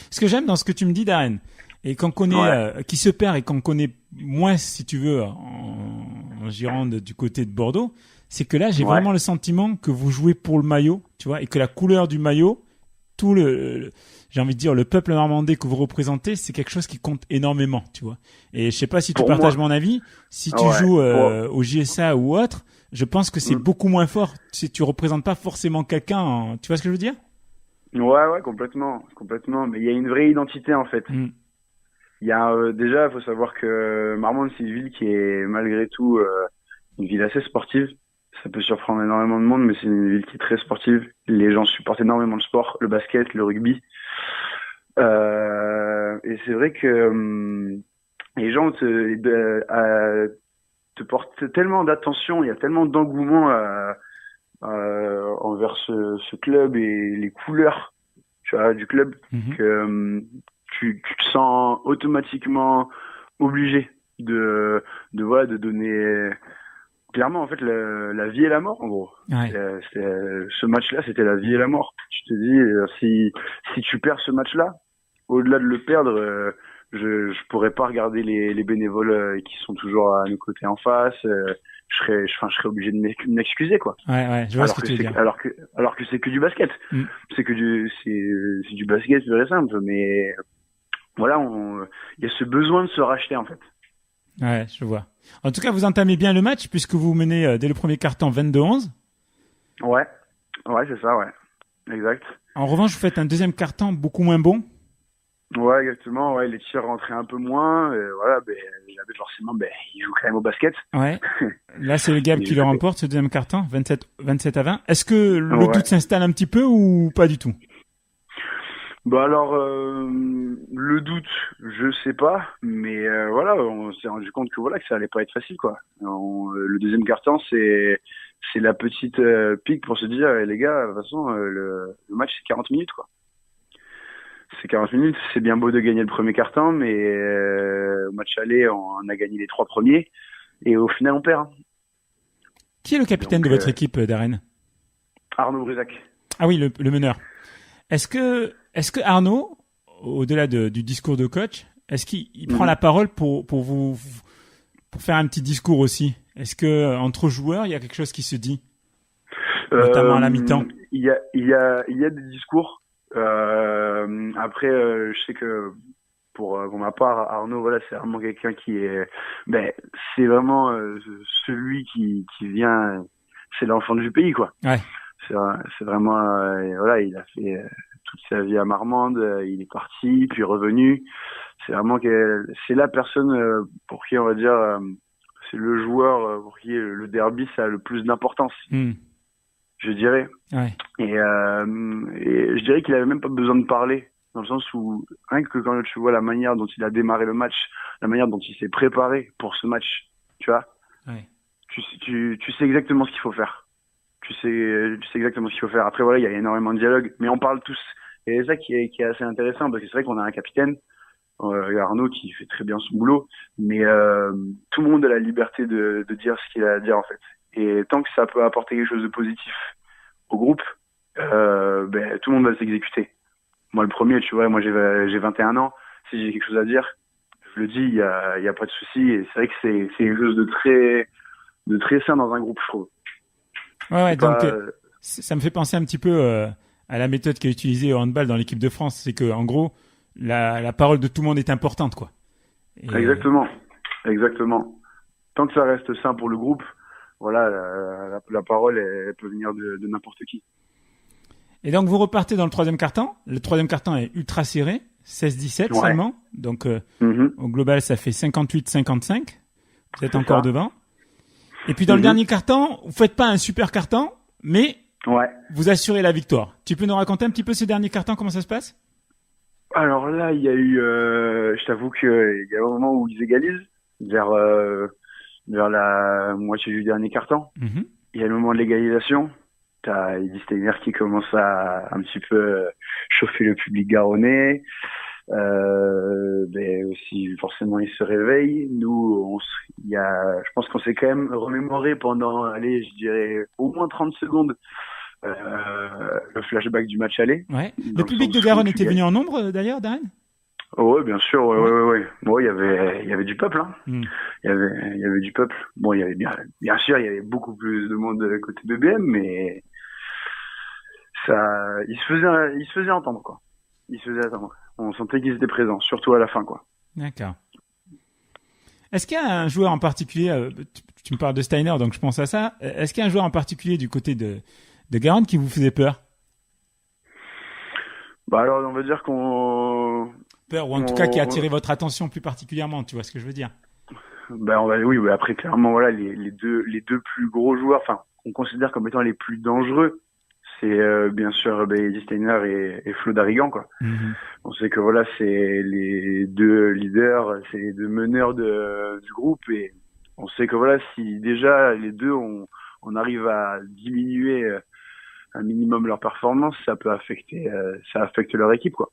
[SPEAKER 5] Ce que j'aime dans ce que tu me dis, Darren, et qu'on connaît, qui se perd et qu'on connaît moins, si tu veux, en Gironde du côté de Bordeaux, c'est que là, j'ai vraiment le sentiment que vous jouez pour le maillot, tu vois, et que la couleur du maillot, tout j'ai envie de dire, le peuple normandais que vous représentez, c'est quelque chose qui compte énormément, tu vois. Et je sais pas si tu partages mon avis, si tu joues au JSA ou autre, je pense que c'est beaucoup moins fort si tu représentes pas forcément quelqu'un, tu vois ce que je veux dire?
[SPEAKER 6] Ouais, complètement. Mais il y a une vraie identité, en fait. Il y a, déjà, il faut savoir que Marmande, c'est une ville qui est, malgré tout, une ville assez sportive. Ça peut surprendre énormément de monde, mais c'est une ville qui est très sportive. Les gens supportent énormément le sport, le basket, le rugby. Et c'est vrai que les gens te portent tellement d'attention, il y a tellement d'engouement envers ce club et les couleurs, tu vois, du club, que tu te sens automatiquement obligé de donner clairement en fait la vie et la mort en gros. Ce match-là, c'était la vie et la mort. Je te dis, si tu perds ce match-là, au-delà de le perdre, je pourrais pas regarder les bénévoles qui sont toujours à nos côtés en face. Je serais obligé de m'excuser quoi.
[SPEAKER 5] Ouais, je vois ce que tu veux dire.
[SPEAKER 6] Alors que c'est que du basket. C'est du basket pur et simple, mais voilà, il y a ce besoin de se racheter en fait.
[SPEAKER 5] Ouais, je vois. En tout cas, vous entamez bien le match puisque vous menez dès le premier quart-temps 22-11.
[SPEAKER 6] Ouais, c'est ça, ouais. Exact.
[SPEAKER 5] En revanche, vous faites un deuxième quart-temps beaucoup moins bon.
[SPEAKER 6] Ouais, exactement. Ouais, les tirs rentraient un peu moins. Voilà, forcément, ils jouent quand même au basket.
[SPEAKER 5] Ouais. Là, c'est le Gab qui le remporte ce deuxième quart-temps, 27 à 20. Est-ce que le doute s'installe un petit peu ou pas du tout?
[SPEAKER 6] Alors, le le doute, je sais pas, mais voilà, on s'est rendu compte que voilà que ça allait pas être facile quoi. Le deuxième quart-temps, c'est la petite pique pour se dire les gars, de toute façon le match c'est 40 minutes quoi. C'est 40 minutes, c'est bien beau de gagner le premier quart-temps, mais au match aller, on a gagné les 3 premiers et au final on perd.
[SPEAKER 5] Qui est le capitaine
[SPEAKER 6] Donc,
[SPEAKER 5] de votre équipe, Darren?
[SPEAKER 6] Arnaud Brisac.
[SPEAKER 5] Ah oui, le meneur. Est-ce que Arnaud, au-delà du discours de coach, est-ce qu'il prend la parole pour faire un petit discours aussi? Est-ce que entre joueurs, il y a quelque chose qui se dit, notamment à la mi-temps?
[SPEAKER 6] Il y a des discours. Après, je sais que pour ma part, Arnaud, voilà, c'est vraiment quelqu'un qui est, c'est vraiment celui qui vient, c'est l'enfant du pays, quoi.
[SPEAKER 5] Ouais.
[SPEAKER 6] C'est vraiment, voilà, il a fait toute sa vie à Marmande, il est parti, puis revenu. C'est vraiment c'est la personne pour qui on va dire, c'est le joueur pour qui le derby ça a le plus d'importance. Je dirais.
[SPEAKER 5] Ouais.
[SPEAKER 6] Et je dirais qu'il avait même pas besoin de parler, dans le sens où rien que quand tu vois la manière dont il a démarré le match, la manière dont il s'est préparé pour ce match, tu vois,
[SPEAKER 5] ouais.
[SPEAKER 6] tu sais exactement ce qu'il faut faire. Tu sais exactement ce qu'il faut faire. Après voilà, il y a énormément de dialogue, mais on parle tous. Et c'est ça qui est assez intéressant, parce que c'est vrai qu'on a un capitaine, Arnaud, qui fait très bien son boulot, mais tout le monde a la liberté de dire ce qu'il a à dire en fait. Et tant que ça peut apporter quelque chose de positif au groupe, tout le monde va s'exécuter. Moi, le premier, tu vois, moi j'ai 21 ans. Si j'ai quelque chose à dire, je le dis, il y a pas de souci. Et c'est vrai que c'est quelque chose de très sain dans un groupe, je trouve.
[SPEAKER 5] Ouais, donc ça me fait penser un petit peu à la méthode qui est utilisée au handball dans l'équipe de France. C'est que en gros, la parole de tout le monde est importante, quoi. Et... Exactement.
[SPEAKER 6] Tant que ça reste sain pour le groupe, voilà, la parole, elle peut venir de n'importe qui.
[SPEAKER 5] Et donc, vous repartez dans le troisième quart-temps. Le troisième quart-temps est ultra serré, 16-17 seulement. Donc, au global, ça fait 58-55. Vous êtes encore devant. Et puis, dans le dernier quart-temps, vous faites pas un super quart-temps, mais vous assurez la victoire. Tu peux nous raconter un petit peu ce dernier quart-temps, comment ça se passe?
[SPEAKER 6] Alors là, il y a eu, je t'avoue qu'il y a un moment où ils égalisent, vers la moitié du dernier quart-temps. Il y a le moment de l'égalisation. T'as Eddie Steiner qui commence à un petit peu chauffer le public garonnais. Aussi, forcément, il se réveille. Nous, je pense qu'on s'est quand même remémoré pendant, allez, je dirais, au moins 30 secondes, le flashback du match aller. Ouais.
[SPEAKER 5] Le public de Garonne était venu en nombre, d'ailleurs, Darren?
[SPEAKER 6] Ouais, bien sûr, ouais. Bon, il y avait du peuple, hein. Il y avait du peuple. Bon, il y avait bien sûr, il y avait beaucoup plus de monde côté BBM, mais ça, il se faisait entendre, quoi. Il se faisait entendre. On sentait qu'ils étaient présents, surtout à la fin, quoi.
[SPEAKER 5] D'accord. Est-ce qu'il y a un joueur en particulier, tu me parles de Steiner, donc je pense à ça. Est-ce qu'il y a un joueur en particulier du côté de Garonne qui vous faisait peur?
[SPEAKER 6] Bah alors, on va dire qu'on...
[SPEAKER 5] Peur, ou en tout cas qui a attiré votre attention plus particulièrement, tu vois ce que je veux dire?
[SPEAKER 6] Oui, après, clairement, voilà, les deux plus gros joueurs, enfin, on considère comme étant les plus dangereux, c'est bien sûr Eddie Steiner et Flo Darigan, quoi. On sait que voilà, c'est les deux leaders, c'est les deux meneurs du groupe, et on sait que voilà, si déjà les deux on arrive à diminuer un minimum leur performance, ça affecte leur équipe, quoi.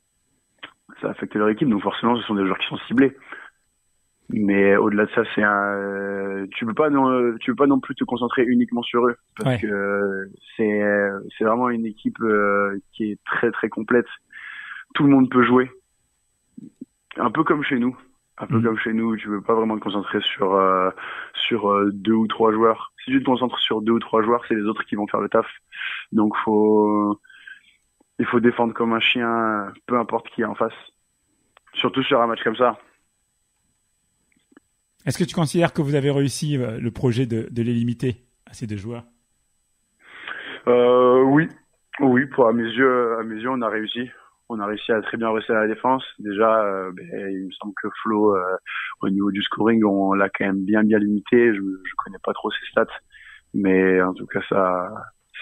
[SPEAKER 6] Ça affecte leur équipe, donc forcément ce sont des joueurs qui sont ciblés. Mais au-delà de ça, tu peux pas non plus te concentrer uniquement sur eux, parce que c'est vraiment une équipe qui est très très complète. Tout le monde peut jouer, un peu comme chez nous. Tu peux pas vraiment te concentrer sur 2 ou 3 joueurs. Si tu te concentres sur 2 ou 3 joueurs, c'est les autres qui vont faire le taf. Donc il faut défendre comme un chien, peu importe qui est en face. Surtout sur un match comme ça.
[SPEAKER 5] Est-ce que tu considères que vous avez réussi le projet de les limiter à ces 2 joueurs?
[SPEAKER 6] Oui, à mes yeux, on a réussi. On a réussi à très bien rester à la défense. Déjà, il me semble que Flo, au niveau du scoring, on l'a quand même bien limité. Je connais pas trop ses stats, mais en tout cas, ça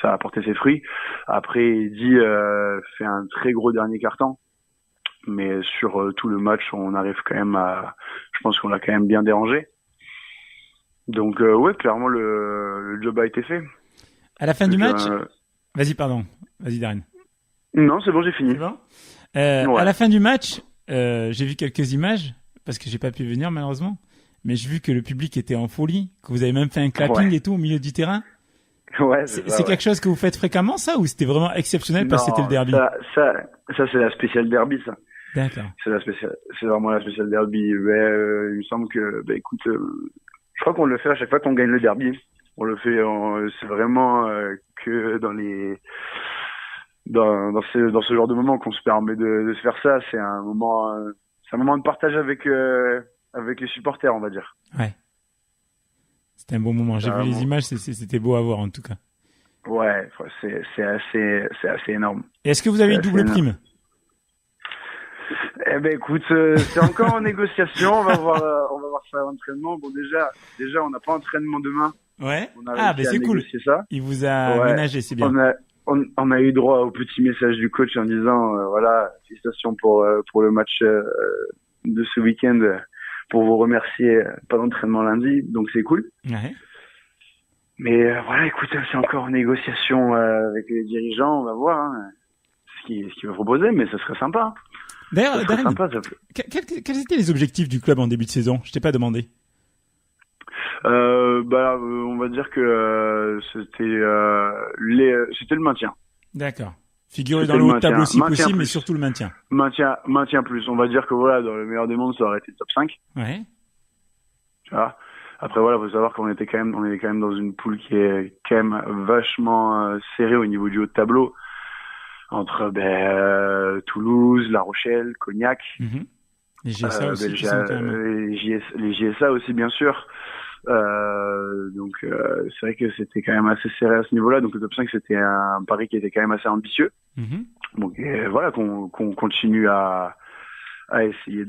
[SPEAKER 6] a apporté ses fruits. Après, Eddie fait un très gros dernier quart-temps. Mais sur tout le match, on arrive quand même je pense qu'on l'a quand même bien dérangé. Donc ouais, clairement le job a été fait.
[SPEAKER 5] À la fin du match,
[SPEAKER 6] Euh,
[SPEAKER 5] vas-y, pardon. Vas-y, Darren.
[SPEAKER 6] Non, c'est bon, j'ai fini.
[SPEAKER 5] C'est bon
[SPEAKER 6] Ouais.
[SPEAKER 5] À la fin du match, j'ai vu quelques images, parce que j'ai pas pu venir malheureusement, mais j'ai vu que le public était en folie, que vous avez même fait un clapping et tout au milieu du terrain.
[SPEAKER 6] Ouais,
[SPEAKER 5] C'est quelque chose que vous faites fréquemment, ça, ou c'était vraiment exceptionnel parce que c'était le derby?
[SPEAKER 6] Ça c'est la spéciale derby, ça.
[SPEAKER 5] D'accord.
[SPEAKER 6] C'est vraiment la spéciale derby. Il me semble que, écoute, je crois qu'on le fait à chaque fois qu'on gagne le derby. On le fait, c'est vraiment que dans ce genre de moment qu'on se permet de se faire ça. C'est un moment de partage avec les supporters, on va dire.
[SPEAKER 5] Ouais. C'était un bon moment. J'ai vu les images, c'était beau à voir en tout cas.
[SPEAKER 6] Ouais, c'est assez énorme.
[SPEAKER 5] Et est-ce que vous avez eu double prime?
[SPEAKER 6] Eh ben écoute, c'est encore en négociation. On va voir ça à l'entraînement. Bon déjà on n'a pas entraînement demain.
[SPEAKER 5] Ouais.
[SPEAKER 6] On a réussi à
[SPEAKER 5] c'est cool.
[SPEAKER 6] négocier ça.
[SPEAKER 5] Il vous a ménagé, c'est bien.
[SPEAKER 6] On a eu droit au petit message du coach en disant voilà, félicitations pour le match de ce week-end, pour vous remercier, pas d'entraînement lundi, donc c'est cool.
[SPEAKER 5] Ouais.
[SPEAKER 6] Mais voilà, écoute, c'est encore en négociation avec les dirigeants, on va voir ce qu'il va proposer, mais ça serait sympa.
[SPEAKER 5] D'ailleurs, Darren,
[SPEAKER 6] sympa, ça
[SPEAKER 5] quels étaient les objectifs du club en début de saison? Je t'ai pas demandé.
[SPEAKER 6] On va dire que c'était le maintien.
[SPEAKER 5] D'accord. Figurer
[SPEAKER 6] C'était
[SPEAKER 5] dans le haut de
[SPEAKER 6] maintien.
[SPEAKER 5] tableau si
[SPEAKER 6] Maintien
[SPEAKER 5] possible, mais
[SPEAKER 6] plus.
[SPEAKER 5] surtout le maintien.
[SPEAKER 6] Maintien plus. On va dire que voilà, dans le meilleur des mondes, ça aurait été le top 5.
[SPEAKER 5] Ouais.
[SPEAKER 6] Tu vois. Après voilà, faut savoir qu'on était quand même dans une poule qui est quand même vachement serrée au niveau du haut de tableau, entre Toulouse, La Rochelle, Cognac,
[SPEAKER 5] Les GSA aussi. Qui sont quand même...
[SPEAKER 6] les JSA aussi bien sûr. Donc c'est vrai que c'était quand même assez serré à ce niveau-là. Donc le top 5 c'était un pari qui était quand même assez ambitieux. Donc voilà, qu'on continue à essayer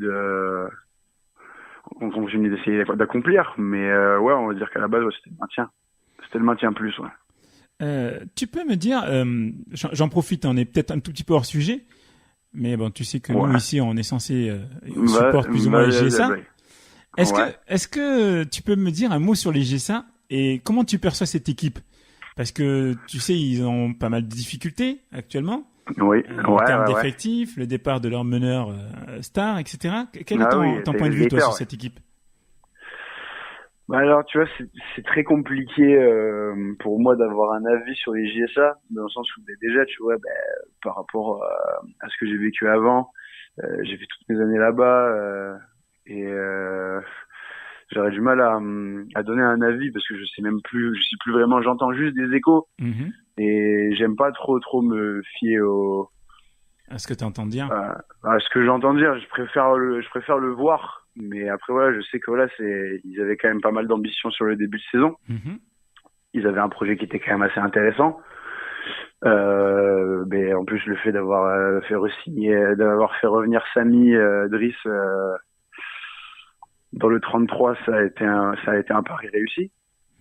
[SPEAKER 6] on continue d'essayer d'accomplir, mais ouais, on va dire qu'à la base c'était le maintien plus, ouais.
[SPEAKER 5] Tu peux me dire, j'en profite, on est peut-être un tout petit peu hors sujet, mais bon, tu sais que nous ici on est censé on supporte plus ou moins les GSA. Est-ce que tu peux me dire un mot sur les GSA et comment tu perçois cette équipe? Parce que tu sais, ils ont pas mal de difficultés actuellement.
[SPEAKER 6] Oui,
[SPEAKER 5] en termes d'effectifs, le départ de leur meneur star, etc. Quel est ton point de vue toi sur cette équipe?
[SPEAKER 6] Bah alors tu vois, c'est très compliqué pour moi d'avoir un avis sur les JSA, dans le sens où déjà tu vois, par rapport à ce que j'ai vécu avant, j'ai fait toutes mes années là-bas et j'aurais du mal à donner un avis parce que je sais plus vraiment, j'entends juste des échos et j'aime pas trop me fier
[SPEAKER 5] à ce que tu entends dire.
[SPEAKER 6] À ce que j'entends dire, je préfère le voir. Mais après voilà, je sais que voilà, ils avaient quand même pas mal d'ambition sur le début de saison. Ils avaient un projet qui était quand même assez intéressant. Mais en plus le fait d'avoir fait fait revenir Samy Driss dans le 33, ça a été un pari réussi.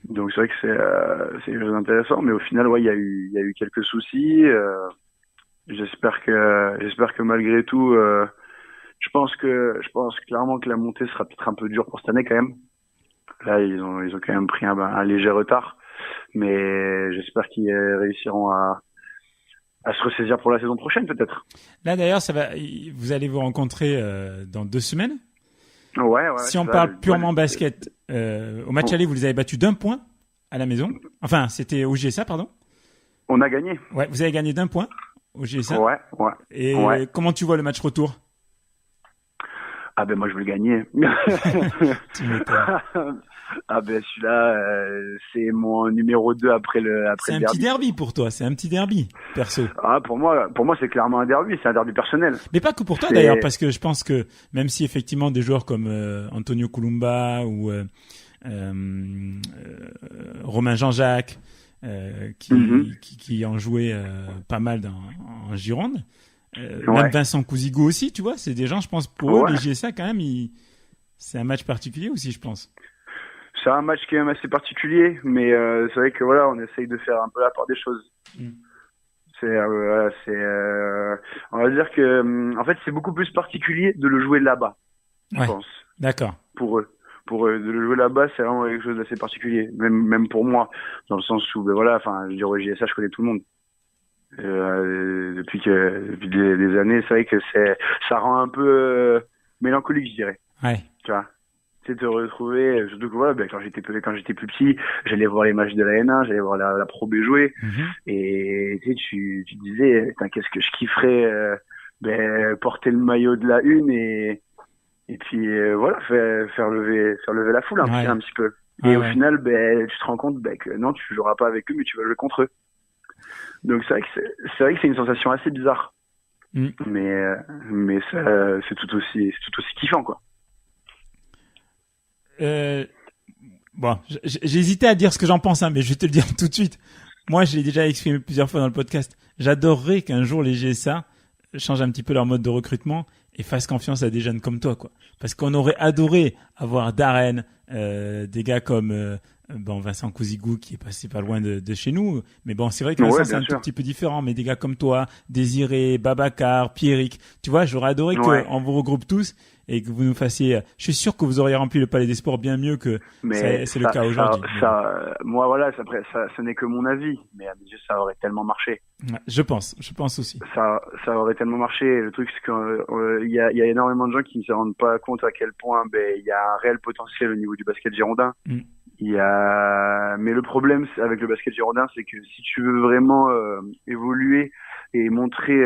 [SPEAKER 6] Donc c'est vrai que c'est quelque chose d'intéressant, mais au final ouais, il y a eu quelques soucis. J'espère que malgré tout je pense clairement que la montée sera peut-être un peu dure pour cette année quand même. Là, ils ont quand même pris un léger retard, mais j'espère qu'ils réussiront à se ressaisir pour la saison prochaine peut-être.
[SPEAKER 5] Là d'ailleurs, vous allez vous rencontrer dans 2 semaines.
[SPEAKER 6] Ouais.
[SPEAKER 5] Si on parle purement basket, au match aller, vous les avez battus d'1 point à la maison. Enfin, c'était au GSA, pardon.
[SPEAKER 6] On a gagné.
[SPEAKER 5] Ouais, vous avez gagné d'1 point au GSA.
[SPEAKER 6] Ouais.
[SPEAKER 5] Et comment tu vois le match retour?
[SPEAKER 6] Ah ben moi je veux le gagner.
[SPEAKER 5] Tu m'étonnes.
[SPEAKER 6] Ah ben celui-là c'est mon numéro 2 après le derby.
[SPEAKER 5] C'est un petit derby pour toi, c'est un petit derby perso.
[SPEAKER 6] Ah pour moi c'est clairement un derby, c'est un derby personnel.
[SPEAKER 5] Mais pas que pour toi d'ailleurs, parce que je pense que même si effectivement des joueurs comme Antonio Columba ou Romain Jean-Jacques qui ont joué pas mal en Gironde. Même Vincent Cousigo aussi, tu vois, c'est des gens, je pense, pour eux, les GSA, quand même, c'est un match particulier aussi, je pense.
[SPEAKER 6] C'est un match quand même assez particulier, mais c'est vrai que voilà, on essaye de faire un peu la part des choses. Voilà, on va dire que, en fait, c'est beaucoup plus particulier de le jouer là-bas, je
[SPEAKER 5] Ouais.
[SPEAKER 6] pense,
[SPEAKER 5] D'accord.
[SPEAKER 6] pour eux. Pour eux, de le jouer là-bas, c'est vraiment quelque chose d'assez particulier. Même pour moi, dans le sens où, ben voilà, enfin, je veux dire, au JSA, je connais tout le monde. Depuis des années, c'est vrai que ça rend un peu mélancolique, je dirais.
[SPEAKER 5] Ouais.
[SPEAKER 6] Tu vois, c'est te retrouver, surtout que voilà, ben, quand j'étais plus petit, j'allais voir les matchs de la N1, j'allais voir la Pro B jouer,
[SPEAKER 5] Mhm.
[SPEAKER 6] et tu sais, tu te disais, putain, qu'est-ce que je kifferais, porter le maillot de la une et puis voilà, faire lever la foule
[SPEAKER 5] Ouais.
[SPEAKER 6] un petit peu.
[SPEAKER 5] Ouais,
[SPEAKER 6] Et au
[SPEAKER 5] ouais.
[SPEAKER 6] final, tu te rends compte que non, tu joueras pas avec eux, mais tu vas jouer contre eux. Donc c'est vrai que c'est une sensation assez bizarre,
[SPEAKER 5] Mm.
[SPEAKER 6] mais c'est tout aussi kiffant, quoi.
[SPEAKER 5] Bon, j'ai hésité à dire ce que j'en pense, hein, mais je vais te le dire tout de suite. Moi, je l'ai déjà exprimé plusieurs fois dans le podcast. J'adorerais qu'un jour les GSA changent un petit peu leur mode de recrutement et fassent confiance à des jeunes comme toi, quoi. Parce qu'on aurait adoré avoir Darren, des gars comme Vincent Cousigou qui est passé pas loin de chez nous. Mais bon, c'est vrai que Vincent,
[SPEAKER 6] Ouais,
[SPEAKER 5] c'est
[SPEAKER 6] bien
[SPEAKER 5] un tout
[SPEAKER 6] sûr.
[SPEAKER 5] petit peu différent. Mais des gars comme toi, Désiré, Babacar, Pierrick, tu vois, j'aurais adoré
[SPEAKER 6] Ouais.
[SPEAKER 5] qu'on vous regroupe tous et que vous nous fassiez. Je suis sûr que vous auriez rempli le Palais des Sports bien mieux que
[SPEAKER 6] Mais
[SPEAKER 5] c'est le cas aujourd'hui.
[SPEAKER 6] moi voilà, ça n'est que mon avis, mais à mes yeux, ça aurait tellement marché.
[SPEAKER 5] Ouais, je pense aussi.
[SPEAKER 6] Ça aurait tellement marché. Le truc, c'est qu'il y a énormément de gens qui ne se rendent pas compte à quel point il y a un réel potentiel au niveau du basket girondin.
[SPEAKER 5] Mm.
[SPEAKER 6] Mais le problème avec le basket girondin, c'est que si tu veux vraiment évoluer et montrer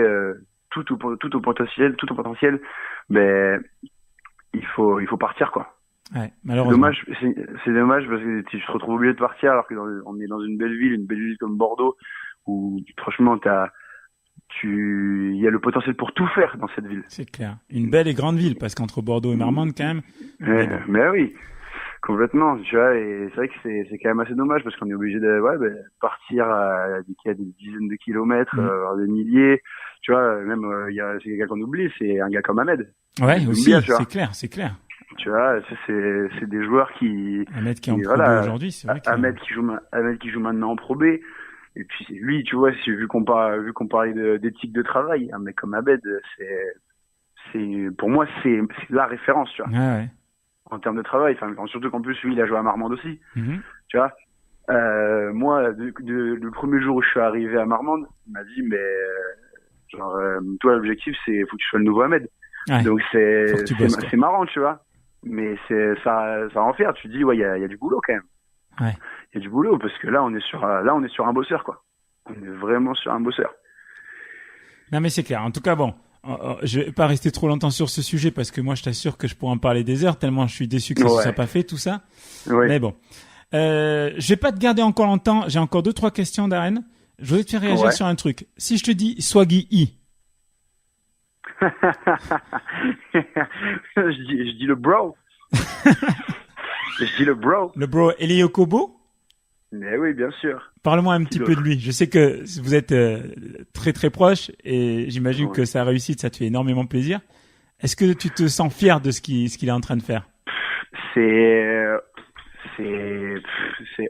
[SPEAKER 6] tout au potentiel, il faut partir, quoi.
[SPEAKER 5] Ouais,
[SPEAKER 6] C'est
[SPEAKER 5] malheureusement.
[SPEAKER 6] dommage, c'est dommage parce que tu te retrouves obligé de partir alors que on est dans une belle ville comme Bordeaux où franchement il y a le potentiel pour tout faire dans cette ville.
[SPEAKER 5] C'est clair. Une belle et grande ville, parce qu'entre Bordeaux et Marmande, quand même.
[SPEAKER 6] Mais oui, complètement, tu vois, et c'est vrai que c'est quand même assez dommage parce qu'on est obligé de partir à des dizaines de kilomètres, voire des milliers, tu vois, même c'est quelqu'un qu'on oublie, c'est un gars comme Ahmed.
[SPEAKER 5] Ouais, aussi,
[SPEAKER 6] Bien, tu vois.
[SPEAKER 5] c'est clair.
[SPEAKER 6] Tu vois, c'est des joueurs qui
[SPEAKER 5] Ahmed qui est en
[SPEAKER 6] et
[SPEAKER 5] Pro B aujourd'hui, c'est vrai que...
[SPEAKER 6] Ahmed qui joue maintenant en Pro B. Et puis lui, tu vois, vu qu'on parlait d'éthique de travail, un mec comme Ahmed, pour moi c'est la référence, tu vois,
[SPEAKER 5] Ouais.
[SPEAKER 6] en termes de travail. Enfin, surtout qu'en plus lui, il a joué à Marmande aussi,
[SPEAKER 5] Mhm.
[SPEAKER 6] tu vois. Moi, le premier jour où je suis arrivé à Marmande, il m'a dit toi l'objectif c'est faut que tu sois le nouveau Ahmed.
[SPEAKER 5] Ouais.
[SPEAKER 6] Donc
[SPEAKER 5] Faut que tu bosses, quoi.
[SPEAKER 6] c'est marrant, tu vois. Mais ça en fait. Tu te dis, ouais, il y a du boulot quand même.
[SPEAKER 5] Ouais.
[SPEAKER 6] Il y a du boulot parce que là, on est sur un bosseur, quoi. On est vraiment sur un bosseur.
[SPEAKER 5] Non, mais c'est clair. En tout cas, bon, je vais pas rester trop longtemps sur ce sujet parce que moi, je t'assure que je pourrais en parler des heures tellement je suis déçu que ça ne soit pas fait, tout ça.
[SPEAKER 6] Ouais.
[SPEAKER 5] Mais bon. Je vais pas te garder encore longtemps. J'ai encore 2-3 questions, Darren. Je voudrais te faire réagir sur un truc. Si je te dis Swaggy E.
[SPEAKER 6] je dis le bro. Je dis le bro.
[SPEAKER 5] Le bro Eli Okobo.
[SPEAKER 6] Mais oui, bien sûr.
[SPEAKER 5] Parle-moi un petit peu de lui. Je sais que vous êtes très très proches et j'imagine que sa réussite, ça te fait énormément plaisir. Est-ce que tu te sens fier de ce qu'il est en train de faire?
[SPEAKER 6] C'est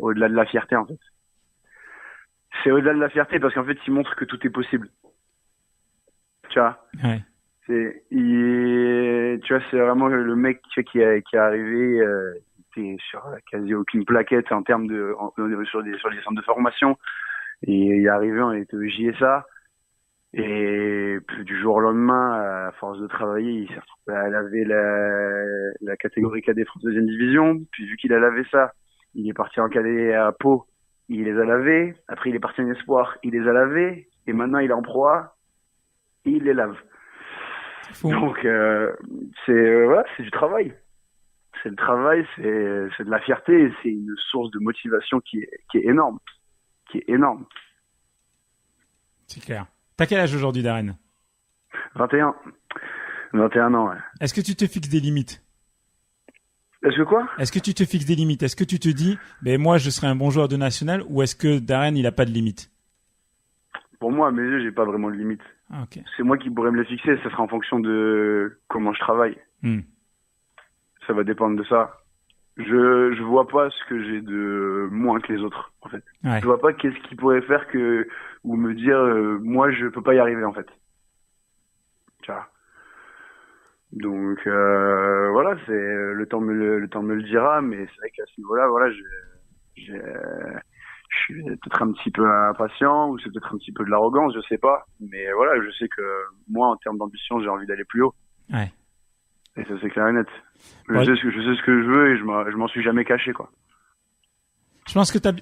[SPEAKER 6] au-delà de la fierté, en fait. C'est au-delà de la fierté parce qu'en fait, il montre que tout est possible. Tu vois?
[SPEAKER 5] Ouais.
[SPEAKER 6] Tu vois, c'est vraiment le mec qui est arrivé, était sur quasi aucune plaquette en termes sur des centres de formation. Et il est arrivé, on était au JSA. Et puis, du jour au lendemain, à force de travailler, il s'est retrouvé à laver la catégorie cadet France 2e division. Puis vu qu'il a lavé ça, il est parti en cadet à Pau, il les a lavés. Après, il est parti en espoir, il les a lavés. Et maintenant, il est en Pro A, et il les lave. Donc, c'est du travail. C'est le travail, c'est de la fierté, et c'est une source de motivation qui est énorme.
[SPEAKER 5] C'est clair. T'as quel âge aujourd'hui, Darren?
[SPEAKER 6] 21 ans, ouais.
[SPEAKER 5] Est-ce que tu te fixes des limites?
[SPEAKER 6] Est-ce que quoi?
[SPEAKER 5] Est-ce que tu te fixes des limites? Est-ce que tu te dis, moi, je serai un bon joueur de national, ou est-ce que Darren, il a pas de limite?
[SPEAKER 6] Pour moi, à mes yeux, j'ai pas vraiment de limite.
[SPEAKER 5] Ah, ok.
[SPEAKER 6] C'est moi qui pourrais me les fixer, ça sera en fonction de comment je travaille. Ça va dépendre de ça. Je vois pas ce que j'ai de moins que les autres, en fait.
[SPEAKER 5] Ouais.
[SPEAKER 6] Je vois pas qu'est-ce qui pourrait faire ou me dire, moi, je peux pas y arriver, en fait. Tu vois. Donc, voilà, le temps le temps me le dira, mais c'est vrai qu'à ce niveau-là, voilà, je suis peut-être un petit peu impatient, ou c'est peut-être un petit peu de l'arrogance, je sais pas. Mais voilà, je sais que moi, en termes d'ambition, j'ai envie d'aller plus haut.
[SPEAKER 5] Ouais.
[SPEAKER 6] Et ça, c'est clair et net.
[SPEAKER 5] Ouais.
[SPEAKER 6] Je sais ce que je veux et je m'en suis jamais caché, quoi.
[SPEAKER 5] Je pense que t'as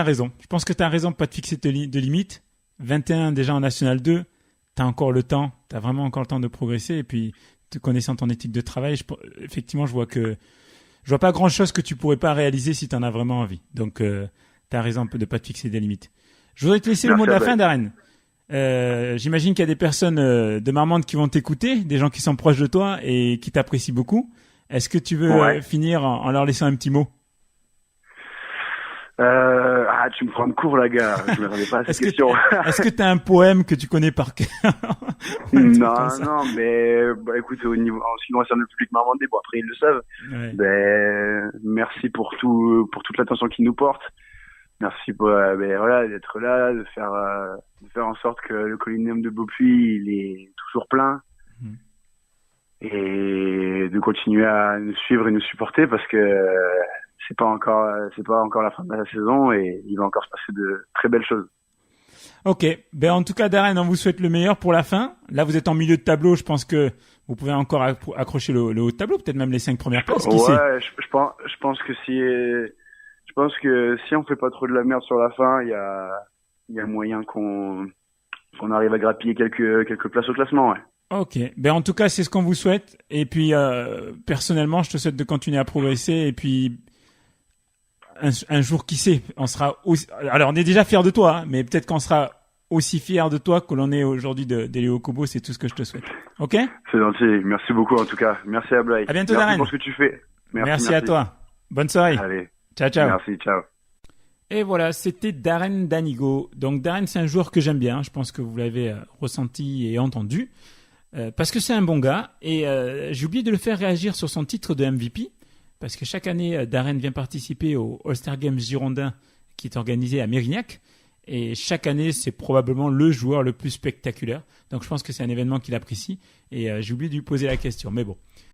[SPEAKER 5] raison. Je pense que t'as raison de pas te fixer de limites. 21 déjà en National 2, t'as encore le temps. T'as vraiment encore le temps de progresser. Et puis, te connaissant ton éthique de travail, effectivement, je vois pas grand chose que tu pourrais pas réaliser si t'en as vraiment envie. Donc, t'as raison de pas te fixer des limites. Je voudrais te laisser le mot de la fin, Darren. J'imagine qu'il y a des personnes de Marmande qui vont t'écouter, des gens qui sont proches de toi et qui t'apprécient beaucoup. Est-ce que tu veux finir en leur laissant un petit mot?
[SPEAKER 6] Tu me prends de court, là, gars. Je m'attendais pas à cette question.
[SPEAKER 5] Est-ce que t'as un poème que tu connais par cœur?
[SPEAKER 6] Non, mais écoute, en ce qui concerne le public marmandais, bon, après ils le savent.
[SPEAKER 5] Ouais.
[SPEAKER 6] Merci pour toute l'attention qu'ils nous portent. Merci pour voilà, d'être là, de faire en sorte que le Collineum de Beaupuy il est toujours plein. Et de continuer à nous suivre et nous supporter parce que c'est pas encore la fin de la saison et il va encore se passer de très belles choses.
[SPEAKER 5] Ok, en tout cas Darren, on vous souhaite le meilleur pour la fin. Là vous êtes en milieu de tableau, je pense que vous pouvez encore accrocher le haut de tableau, peut-être même les 5 premières places.
[SPEAKER 6] Je pense que si on fait pas trop de la merde sur la fin, il y a moyen qu'on arrive à grappiller quelques places au classement, ouais.
[SPEAKER 5] Ok, en tout cas c'est ce qu'on vous souhaite et puis personnellement je te souhaite de continuer à progresser et puis un jour qui sait, on sera aussi... Alors on est déjà fiers de toi, hein, mais peut-être qu'on sera aussi fiers de toi que l'on est aujourd'hui d'Elio Kobo, c'est tout ce que je te souhaite. Ok ?
[SPEAKER 6] C'est gentil, merci beaucoup en tout cas. Merci à Blaye.
[SPEAKER 5] À bientôt Darren.
[SPEAKER 6] Merci pour ce que tu fais.
[SPEAKER 5] Merci à toi. Bonne soirée.
[SPEAKER 6] Allez.
[SPEAKER 5] Ciao.
[SPEAKER 6] Merci, ciao.
[SPEAKER 5] Et voilà, c'était Darren Danigo. Donc Darren, c'est un joueur que j'aime bien. Je pense que vous l'avez ressenti et entendu. Parce que c'est un bon gars. Et j'ai oublié de le faire réagir sur son titre de MVP. Parce que chaque année, Darren vient participer au All-Star Games Girondin qui est organisé à Mérignac. Et chaque année, c'est probablement le joueur le plus spectaculaire. Donc je pense que c'est un événement qu'il apprécie. Et j'ai oublié de lui poser la question. Mais bon.